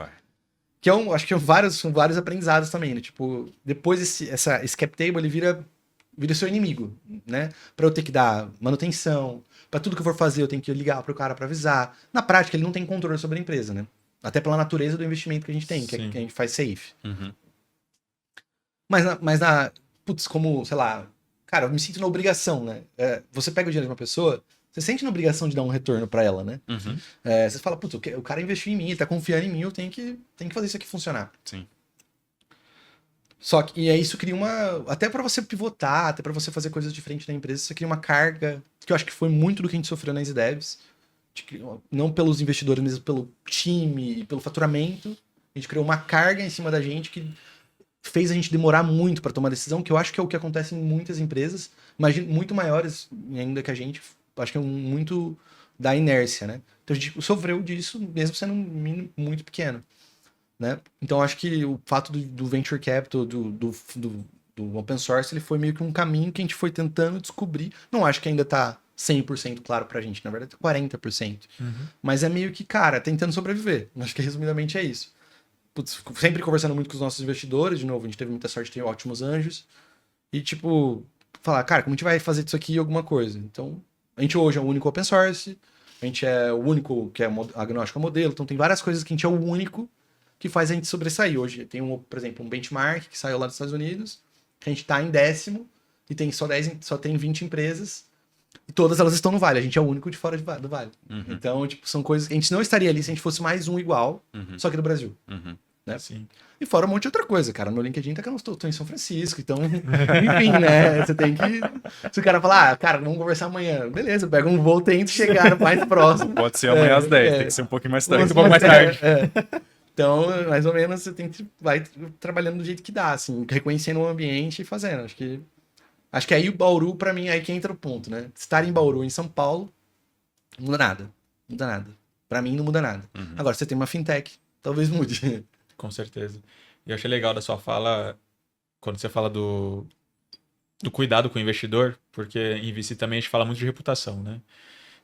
Que acho que são vários aprendizados também, né? Tipo, depois esse cap table, ele vira seu inimigo, né? Pra eu ter que dar manutenção, pra tudo que eu for fazer eu tenho que ligar pro cara pra avisar. Na prática, ele não tem controle sobre a empresa, né? Até pela natureza do investimento que a gente tem, que a gente faz safe. Putz, como, sei lá, cara, eu me sinto na obrigação, né? Você pega o dinheiro de uma pessoa, você sente na obrigação de dar um retorno pra ela, né? Você fala, putz, o cara investiu em mim, ele tá confiando em mim, eu tenho que fazer isso aqui funcionar. Sim. Só que, e aí isso cria até pra você pivotar, até pra você fazer coisas diferentes na empresa, você cria uma carga, que eu acho que foi muito do que a gente sofreu na EasyDevs, não pelos investidores, mas pelo time, pelo faturamento. A gente criou uma carga em cima da gente que fez a gente demorar muito pra tomar decisão, que eu acho que é o que acontece em muitas empresas, imagino, muito maiores ainda que a gente, acho que é muito da inércia, né? Então a gente sofreu disso, mesmo sendo muito pequeno, né? Então acho que o fato do venture capital, do open source, ele foi meio que um caminho que a gente foi tentando descobrir. Não acho que ainda tá 100% claro pra gente, na verdade 40%. Mas é meio que, cara, tentando sobreviver. Acho que resumidamente é isso. Putz, sempre conversando muito com os nossos investidores, de novo, a gente teve muita sorte de ter ótimos anjos. E tipo, falar, cara, como a gente vai fazer disso aqui alguma coisa? Então, a gente hoje é o único open source, a gente é o único que é agnóstico a modelo, então tem várias coisas que a gente é o único que faz a gente sobressair. Hoje tem, por exemplo, um benchmark que saiu lá dos Estados Unidos, que a gente tá em 10º e tem só tem 20 empresas e todas elas estão no Vale. A gente é o único de fora do Vale. Então, tipo, são coisas que a gente não estaria ali se a gente fosse mais um igual, só que do Brasil. Né? Sim. E fora um monte de outra coisa, cara. No LinkedIn tá que eu tô em São Francisco, então, enfim, né? Você tem que. Se o cara falar, cara, vamos conversar amanhã, beleza, pega um voo, tento chegar no mais próximo. Pode ser amanhã às 10, tem que ser um pouquinho mais tarde. Um pouco mais tarde. Então, mais ou menos, você tem que vai trabalhando do jeito que dá, assim, reconhecendo o ambiente e fazendo. Acho que aí o Bauru, pra mim, aí que entra o ponto, né? Estar em Bauru, em São Paulo, não muda nada. Não muda nada. Pra mim, não muda nada. Agora, você tem uma fintech, talvez mude. Com certeza. E eu achei legal da sua fala, quando você fala do cuidado com o investidor, porque em VC também a gente fala muito de reputação, né?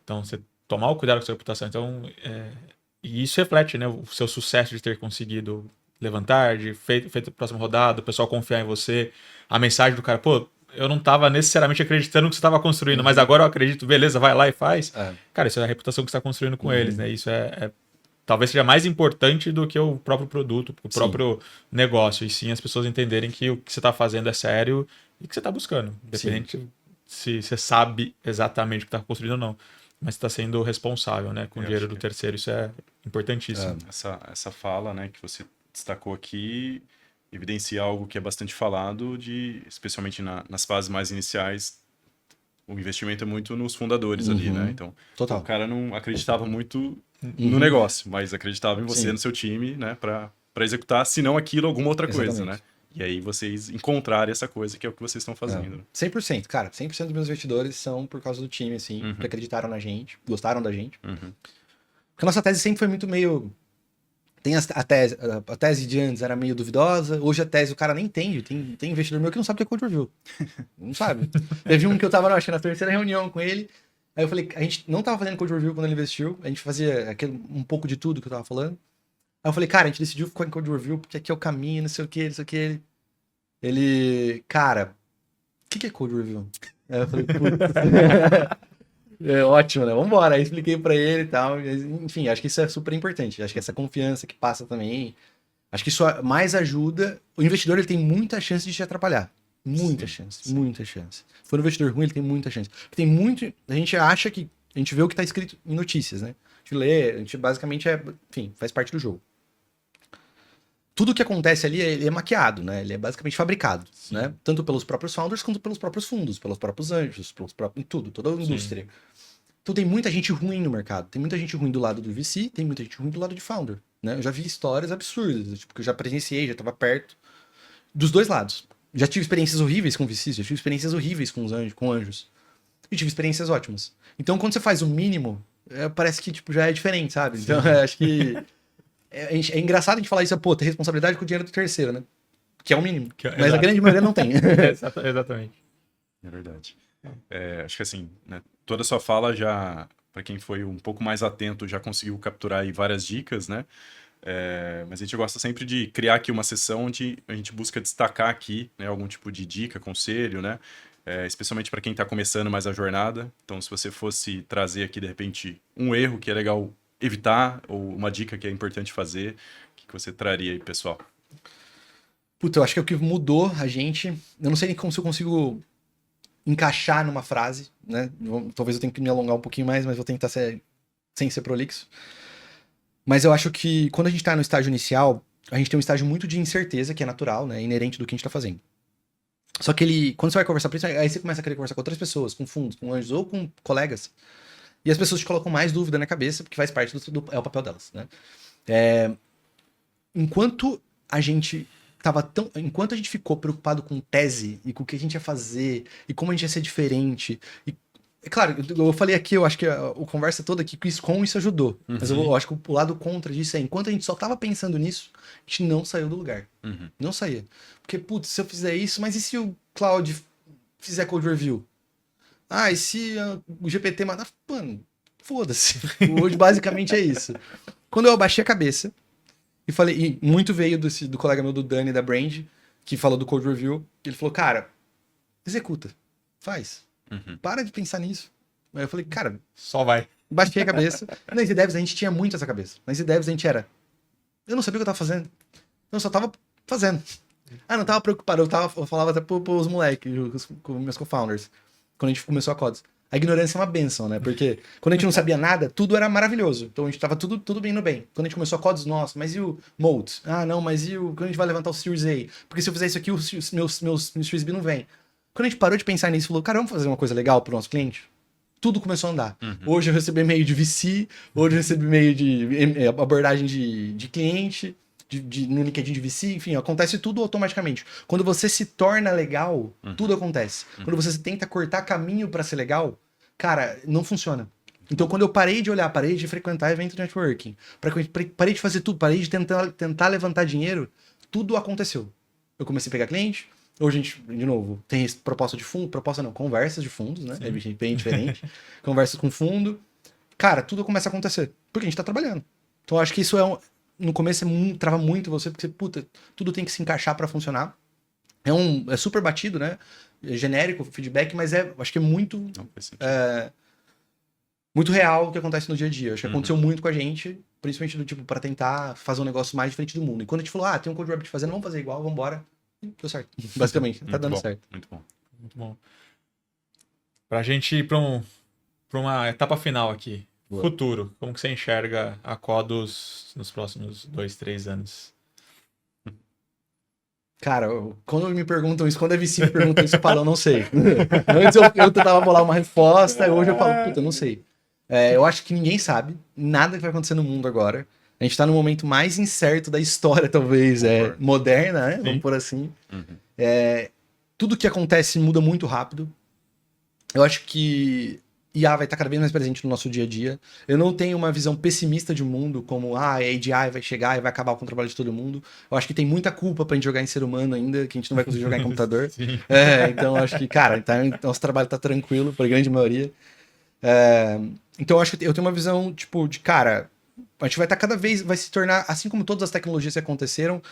Então, você tomar o cuidado com a sua reputação. Então, e isso reflete, né, o seu sucesso de ter conseguido levantar, de feito a próxima rodada, o pessoal confiar em você, a mensagem do cara, pô, eu não estava necessariamente acreditando no que você estava construindo, mas agora eu acredito, beleza, vai lá e faz. Cara, isso é a reputação que você está construindo com eles, né? Isso talvez seja mais importante do que o próprio produto, o próprio negócio. E sim as pessoas entenderem que o que você está fazendo é sério e que você está buscando. Independente se você sabe exatamente o que está construindo ou não. Mas está sendo responsável, né, com o dinheiro do terceiro. Isso é importantíssimo. Essa fala, né, que você destacou aqui evidencia algo que é bastante falado, especialmente nas fases mais iniciais, o investimento é muito nos fundadores ali, né? Então, Total. o cara não acreditava muito no negócio, mas acreditava em você, Sim. no seu time, né? Para executar, se não aquilo, alguma outra coisa, Exatamente. né? E aí vocês encontrarem essa coisa que é o que vocês estão fazendo. 100%, cara. 100% dos meus investidores são por causa do time, assim, que acreditaram na gente, gostaram da gente. Uhum. Porque a nossa tese sempre foi muito meio... A tese de antes era meio duvidosa, hoje a tese o cara nem entende. Tem investidor meu que não sabe o que é code review. Não sabe. Teve um que eu tava, acho que na terceira reunião com ele, aí eu falei, a gente não tava fazendo code review quando ele investiu, a gente fazia um pouco de tudo que eu tava falando. Aí eu falei, cara, a gente decidiu ficar em code review porque aqui é o caminho, não sei o que, não sei o que. Ele, cara, o que é code review? Aí eu falei, putz. É ótimo, né? Vambora. Aí expliquei pra ele e tal. Enfim, acho que isso é super importante. Acho que essa confiança que passa também. Acho que isso mais ajuda. O investidor ele tem muita chance de te atrapalhar. Muita chance. Muita chance. Se for um investidor ruim, ele tem muita chance. Porque tem muito. A gente acha que. A gente vê o que tá escrito em notícias, né? A gente lê, a gente basicamente enfim, faz parte do jogo. Tudo que acontece ali ele é maquiado, né? Ele é basicamente fabricado, né? Tanto pelos próprios founders quanto pelos próprios fundos, pelos próprios anjos, em tudo, toda a indústria. Então tem muita gente ruim no mercado. Tem muita gente ruim do lado do VC, tem muita gente ruim do lado de founder, né? Eu já vi histórias absurdas, tipo, que eu já presenciei, já estava perto dos dois lados. Já tive experiências horríveis com VCs, já tive experiências horríveis com anjos. E tive experiências ótimas. Então quando você faz o mínimo, parece que tipo, já é diferente, sabe? Então acho que é engraçado a gente falar isso, pô, ter responsabilidade com o dinheiro do terceiro, né? Que é o mínimo. Mas a grande maioria não tem. Exatamente. É verdade. Acho que assim, né, toda a sua fala já, para quem foi um pouco mais atento, já conseguiu capturar aí várias dicas, né? Mas a gente gosta sempre de criar aqui uma sessão onde a gente busca destacar aqui, né, algum tipo de dica, conselho, né? Especialmente para quem está começando mais a jornada. Então, se você fosse trazer aqui, de repente, um erro que é legal evitar, ou uma dica que é importante fazer, o que você traria aí, pessoal? Puta, eu acho que é o que mudou a gente. Eu não sei nem como se eu consigo encaixar numa frase, né? Talvez eu tenha que me alongar um pouquinho mais, mas vou tentar sem ser prolixo. Mas eu acho que quando a gente tá no estágio inicial, a gente tem um estágio muito de incerteza, que é natural, né? Inerente do que a gente tá fazendo. Só que quando você vai conversar, aí você começa a querer conversar com outras pessoas, com fundos, com anjos ou com colegas, e as pessoas te colocam mais dúvida na cabeça, porque faz parte é o papel delas, né? Enquanto a gente ficou preocupado com tese e com o que a gente ia fazer e como a gente ia ser diferente. É claro, eu falei aqui, eu acho que a conversa toda aqui com isso ajudou. Mas eu acho que o lado contra disso é, enquanto a gente só tava pensando nisso, a gente não saiu do lugar. Não saía. Porque, putz, se eu fizer isso, mas e se o Cloud fizer code review? Ah, e se o GPT mandar? Mano, foda-se. Hoje basicamente é isso. Quando eu abaixei a cabeça, e falei, e muito veio do colega meu do Dani, da Brand, que falou do code review. Ele falou, cara, executa, faz. Para de pensar nisso. Aí eu falei, cara, só vai. Baixei a cabeça. Na Easy Devs a gente tinha muito essa cabeça. Na Easy Devs a gente eu não sabia o que eu tava fazendo. Eu só tava fazendo. Não tava preocupado. Eu falava até pros moleques, com meus co-founders, quando a gente começou a Codes. A ignorância é uma benção, né? Porque quando a gente não sabia nada, tudo era maravilhoso. Então a gente tava tudo bem no bem. Quando a gente começou a Codes, nossa, mas e o Mode? Não, mas e quando a gente vai levantar o Series A? Porque se eu fizer isso aqui, os meus Series B não vem. Quando a gente parou de pensar nisso, falou, cara, vamos fazer uma coisa legal pro nosso cliente? Tudo começou a andar. Hoje eu recebi e-mail de VC, hoje eu recebi e-mail de abordagem de cliente, no LinkedIn de VC, enfim, acontece tudo automaticamente. Quando você se torna legal, tudo acontece. Quando você tenta cortar caminho para ser legal, cara, não funciona. Então, quando eu parei de olhar, parei de frequentar evento de networking, parei de fazer tudo, parei de tentar levantar dinheiro, tudo aconteceu. Eu comecei a pegar cliente. Hoje a gente, de novo, tem proposta de fundo, conversas de fundos, né? É bem diferente. Conversas com fundo. Cara, tudo começa a acontecer. Porque a gente tá trabalhando. Então eu acho que isso no começo trava muito você, porque puta, tudo tem que se encaixar para funcionar. É super batido, né? É genérico o feedback, mas acho que é muito muito real o que acontece no dia a dia. Acho que aconteceu muito com a gente, principalmente do tipo, para tentar fazer um negócio mais diferente do mundo. E quando a gente falou, tem um code web fazendo, vamos fazer igual, vamos embora. Deu certo. Basicamente, tá dando certo. Muito bom. Muito bom. Pra gente ir pra uma etapa final aqui. Boa. Futuro. Como que você enxerga a Codos nos próximos 2, 3 anos? Cara, quando me perguntam isso, quando a VC me pergunta isso, eu falo, eu não sei. Antes eu tentava bolar uma resposta, hoje eu falo, puta, eu não sei. Eu acho que ninguém sabe nada que vai acontecer no mundo agora. A gente tá no momento mais incerto da história, talvez, moderna, né? Vamos por assim. Tudo que acontece muda muito rápido. Eu acho que IA vai estar cada vez mais presente no nosso dia a dia. Eu não tenho uma visão pessimista de mundo, como a AGI vai chegar e vai acabar com o trabalho de todo mundo. Eu acho que tem muita culpa pra gente jogar em ser humano ainda, que a gente não vai conseguir jogar em computador. Então eu acho que, cara, nosso trabalho tá tranquilo, pra grande maioria. Então eu acho que eu tenho uma visão, tipo, de, cara, a gente vai estar cada vez, vai se tornar, assim como todas as tecnologias que aconteceram,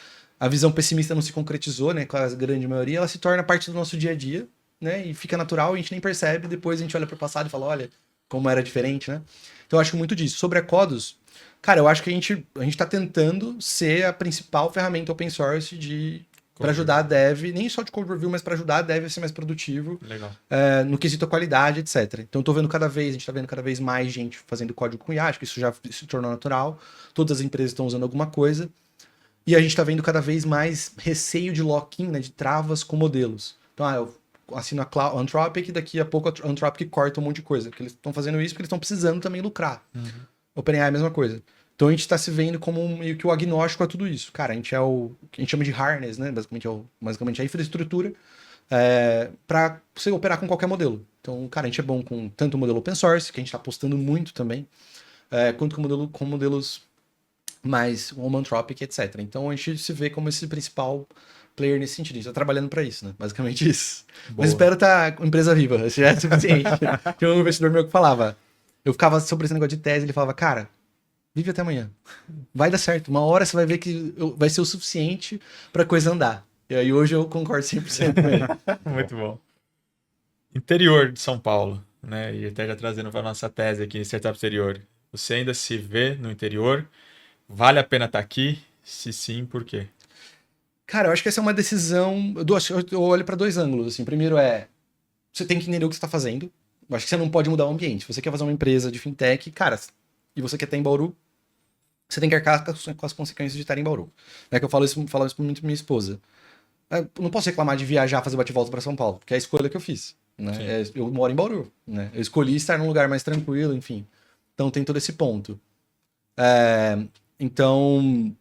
a visão pessimista não se concretizou, né, com a grande maioria, ela se torna parte do nosso dia a dia, né, e fica natural, a gente nem percebe, depois a gente olha para o passado e fala, olha, como era diferente, né. Então eu acho muito disso. Sobre a Kodos, cara, eu acho que a gente tá tentando ser a principal ferramenta open source para ajudar a dev, nem só de code review, mas para ajudar a dev a ser mais produtivo. Legal. No quesito qualidade, etc. Então a gente tá vendo cada vez mais gente fazendo código com IA, acho que isso já se tornou natural. Todas as empresas estão usando alguma coisa. E a gente tá vendo cada vez mais receio de lock-in, né, de travas com modelos. Então, eu assino a Anthropic e daqui a pouco a Anthropic corta um monte de coisa. Porque eles estão fazendo isso porque eles estão precisando também lucrar. OpenAI é a mesma coisa. Então a gente tá se vendo como meio que o agnóstico a tudo isso. Cara, a gente é o que a gente chama de harness, né? Basicamente a infraestrutura para você operar com qualquer modelo. Então, cara, a gente é bom com tanto o modelo open source, que a gente tá apostando muito também, quanto com modelos mais como Anthropic, etc. Então a gente se vê como esse principal player nesse sentido. A gente tá trabalhando para isso, né? Basicamente isso. Boa. Mas espero estar com empresa viva. Isso já é suficiente. Tinha um investidor meu que falava, eu ficava sobre esse negócio de tese, ele falava, cara, vive até amanhã. Vai dar certo. Uma hora você vai ver que vai ser o suficiente pra coisa andar. E aí hoje eu concordo 100% com ele. Muito bom. Interior de São Paulo, né? E até já trazendo para nossa tese aqui, Startup Exterior. Você ainda se vê no interior? Vale a pena estar aqui? Se sim, por quê? Cara, eu acho que essa é uma decisão... Eu olho pra dois ângulos. Assim. Primeiro você tem que entender o que você tá fazendo. Eu acho que você não pode mudar o ambiente. Se você quer fazer uma empresa de fintech, cara, e você quer estar em Bauru, você tem que arcar com as consequências de estar em Bauru. Que eu falo isso muito pra minha esposa. Eu não posso reclamar de viajar, fazer bate-volta para São Paulo, porque é a escolha que eu fiz. Né? Eu moro em Bauru. Né? Eu escolhi estar num lugar mais tranquilo, enfim. Então tem todo esse ponto. Então,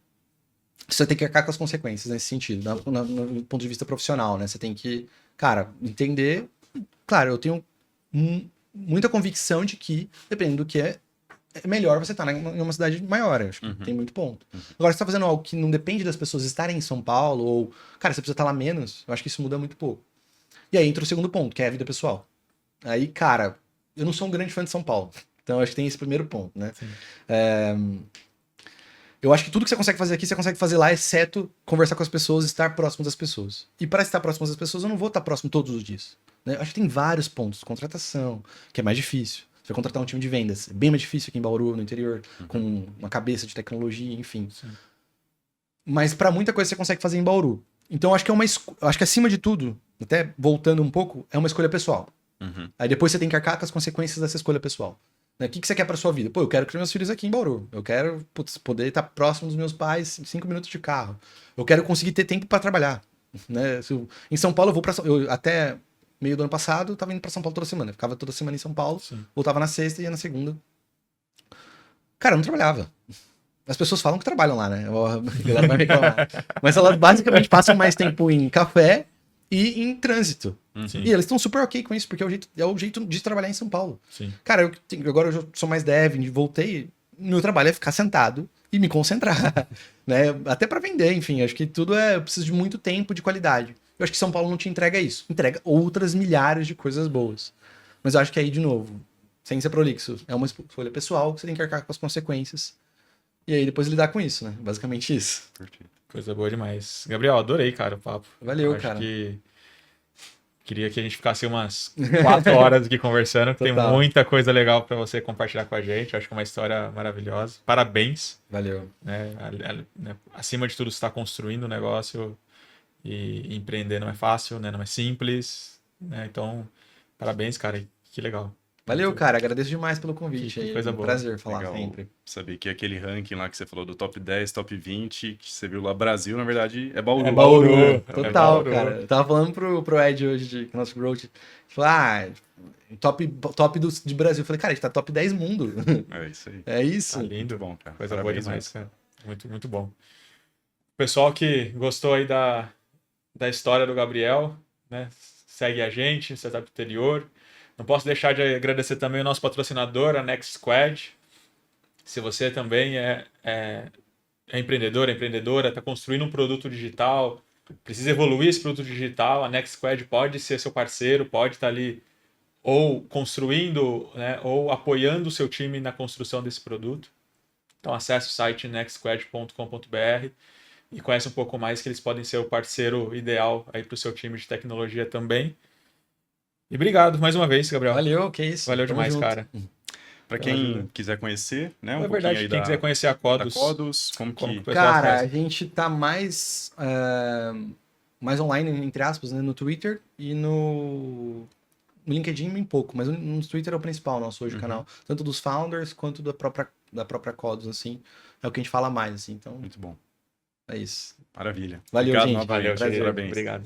você tem que arcar com as consequências nesse sentido, no ponto de vista profissional. Né? Você tem que, cara, entender. Claro, eu tenho muita convicção de que, dependendo do que é melhor você estar em uma cidade maior, acho que tem muito ponto. Agora, se você tá fazendo algo que não depende das pessoas estarem em São Paulo, ou, cara, você precisa estar lá menos, eu acho que isso muda muito pouco. E aí entra o segundo ponto, que é a vida pessoal. Aí, cara, eu não sou um grande fã de São Paulo, então acho que tem esse primeiro ponto, né? Eu acho que tudo que você consegue fazer aqui, você consegue fazer lá, exceto conversar com as pessoas, estar próximo das pessoas. E para estar próximo das pessoas, eu não vou estar próximo todos os dias. Né? Eu acho que tem vários pontos. Contratação, que é mais difícil. Você vai contratar um time de vendas. É bem mais difícil aqui em Bauru, no interior, com uma cabeça de tecnologia, enfim. Sim. Mas para muita coisa você consegue fazer em Bauru. Então eu acho que acho que acima de tudo, até voltando um pouco, é uma escolha pessoal. Aí depois você tem que arcar com as consequências dessa escolha pessoal. Né? O que você quer pra sua vida? Pô, eu quero criar meus filhos aqui em Bauru. Eu quero poder estar próximo dos meus pais, 5 minutos de carro. Eu quero conseguir ter tempo para trabalhar. Né? Em São Paulo eu até meio do ano passado, eu tava indo pra São Paulo toda semana. Eu ficava toda semana em São Paulo, voltava na sexta e ia na segunda. Cara, eu não trabalhava. As pessoas falam que trabalham lá, né? A galera vai reclamar. Mas elas basicamente passam mais tempo em café e em trânsito. E eles estão super ok com isso, porque é o jeito de trabalhar em São Paulo. Sim. Cara, agora eu sou mais dev, voltei. Meu trabalho é ficar sentado e me concentrar. Né? Até pra vender, enfim. Acho que tudo eu preciso de muito tempo de qualidade. Eu acho que São Paulo não te entrega isso. Entrega outras milhares de coisas boas. Mas eu acho que aí, de novo, sem ser prolixo, é uma escolha pessoal que você tem que arcar com as consequências. E aí depois lidar com isso, né? Basicamente isso. Perfeito. Coisa boa demais. Gabriel, adorei, cara, o papo. Valeu, cara. Queria que a gente ficasse umas 4 horas aqui conversando, porque tem muita coisa legal para você compartilhar com a gente. Acho que é uma história maravilhosa. Parabéns. Valeu. Acima de tudo, você está construindo um negócio e empreender não é fácil, né? Não é simples. Né? Então, parabéns, cara. Que legal. Valeu, cara. Agradeço demais pelo convite. Que aí. coisa Um boa. prazer falar Legal. sempre. Saber que aquele ranking lá que você falou do top 10, top 20, que você viu lá Brasil, na verdade, é Bauru. É Bauru. né? Total, Bauru. cara. Eu tava falando pro Ed hoje, que é nosso growth. Falei, top de Brasil. Eu falei, cara, a gente tá top 10 mundo. É isso aí. É isso. Tá lindo. Muito bom, cara. Coisa boa Parabéns demais, mesmo. cara. Muito, muito bom. Pessoal que gostou aí da história do Gabriel, né? Segue a gente, Startup Interior. Não posso deixar de agradecer também o nosso patrocinador, a Next Squad. Se você também é empreendedor, empreendedora, está construindo um produto digital, precisa evoluir esse produto digital, a Next Squad pode ser seu parceiro, pode estar ali ou construindo, né, ou apoiando o seu time na construção desse produto. Então acesse o site nextsquad.com.br e conhece um pouco mais, que eles podem ser o parceiro ideal aí para o seu time de tecnologia também. E obrigado mais uma vez, Gabriel. Valeu, que isso. Valeu Tamo demais, junto. cara. Para quem quiser conhecer, né, É pouquinho verdade, aí quem quiser conhecer a da Codus, Codus, como que o que... pessoal Cara, a faz? gente tá mais online, entre aspas, né, no Twitter e no LinkedIn bem pouco, mas no Twitter é o principal nosso hoje, o canal. Tanto dos founders quanto da própria Codus, assim. É o que a gente fala mais, assim. Então, Muito bom. é isso. Maravilha. Valeu, Obrigado gente. novamente. Valeu, Parabéns. obrigado.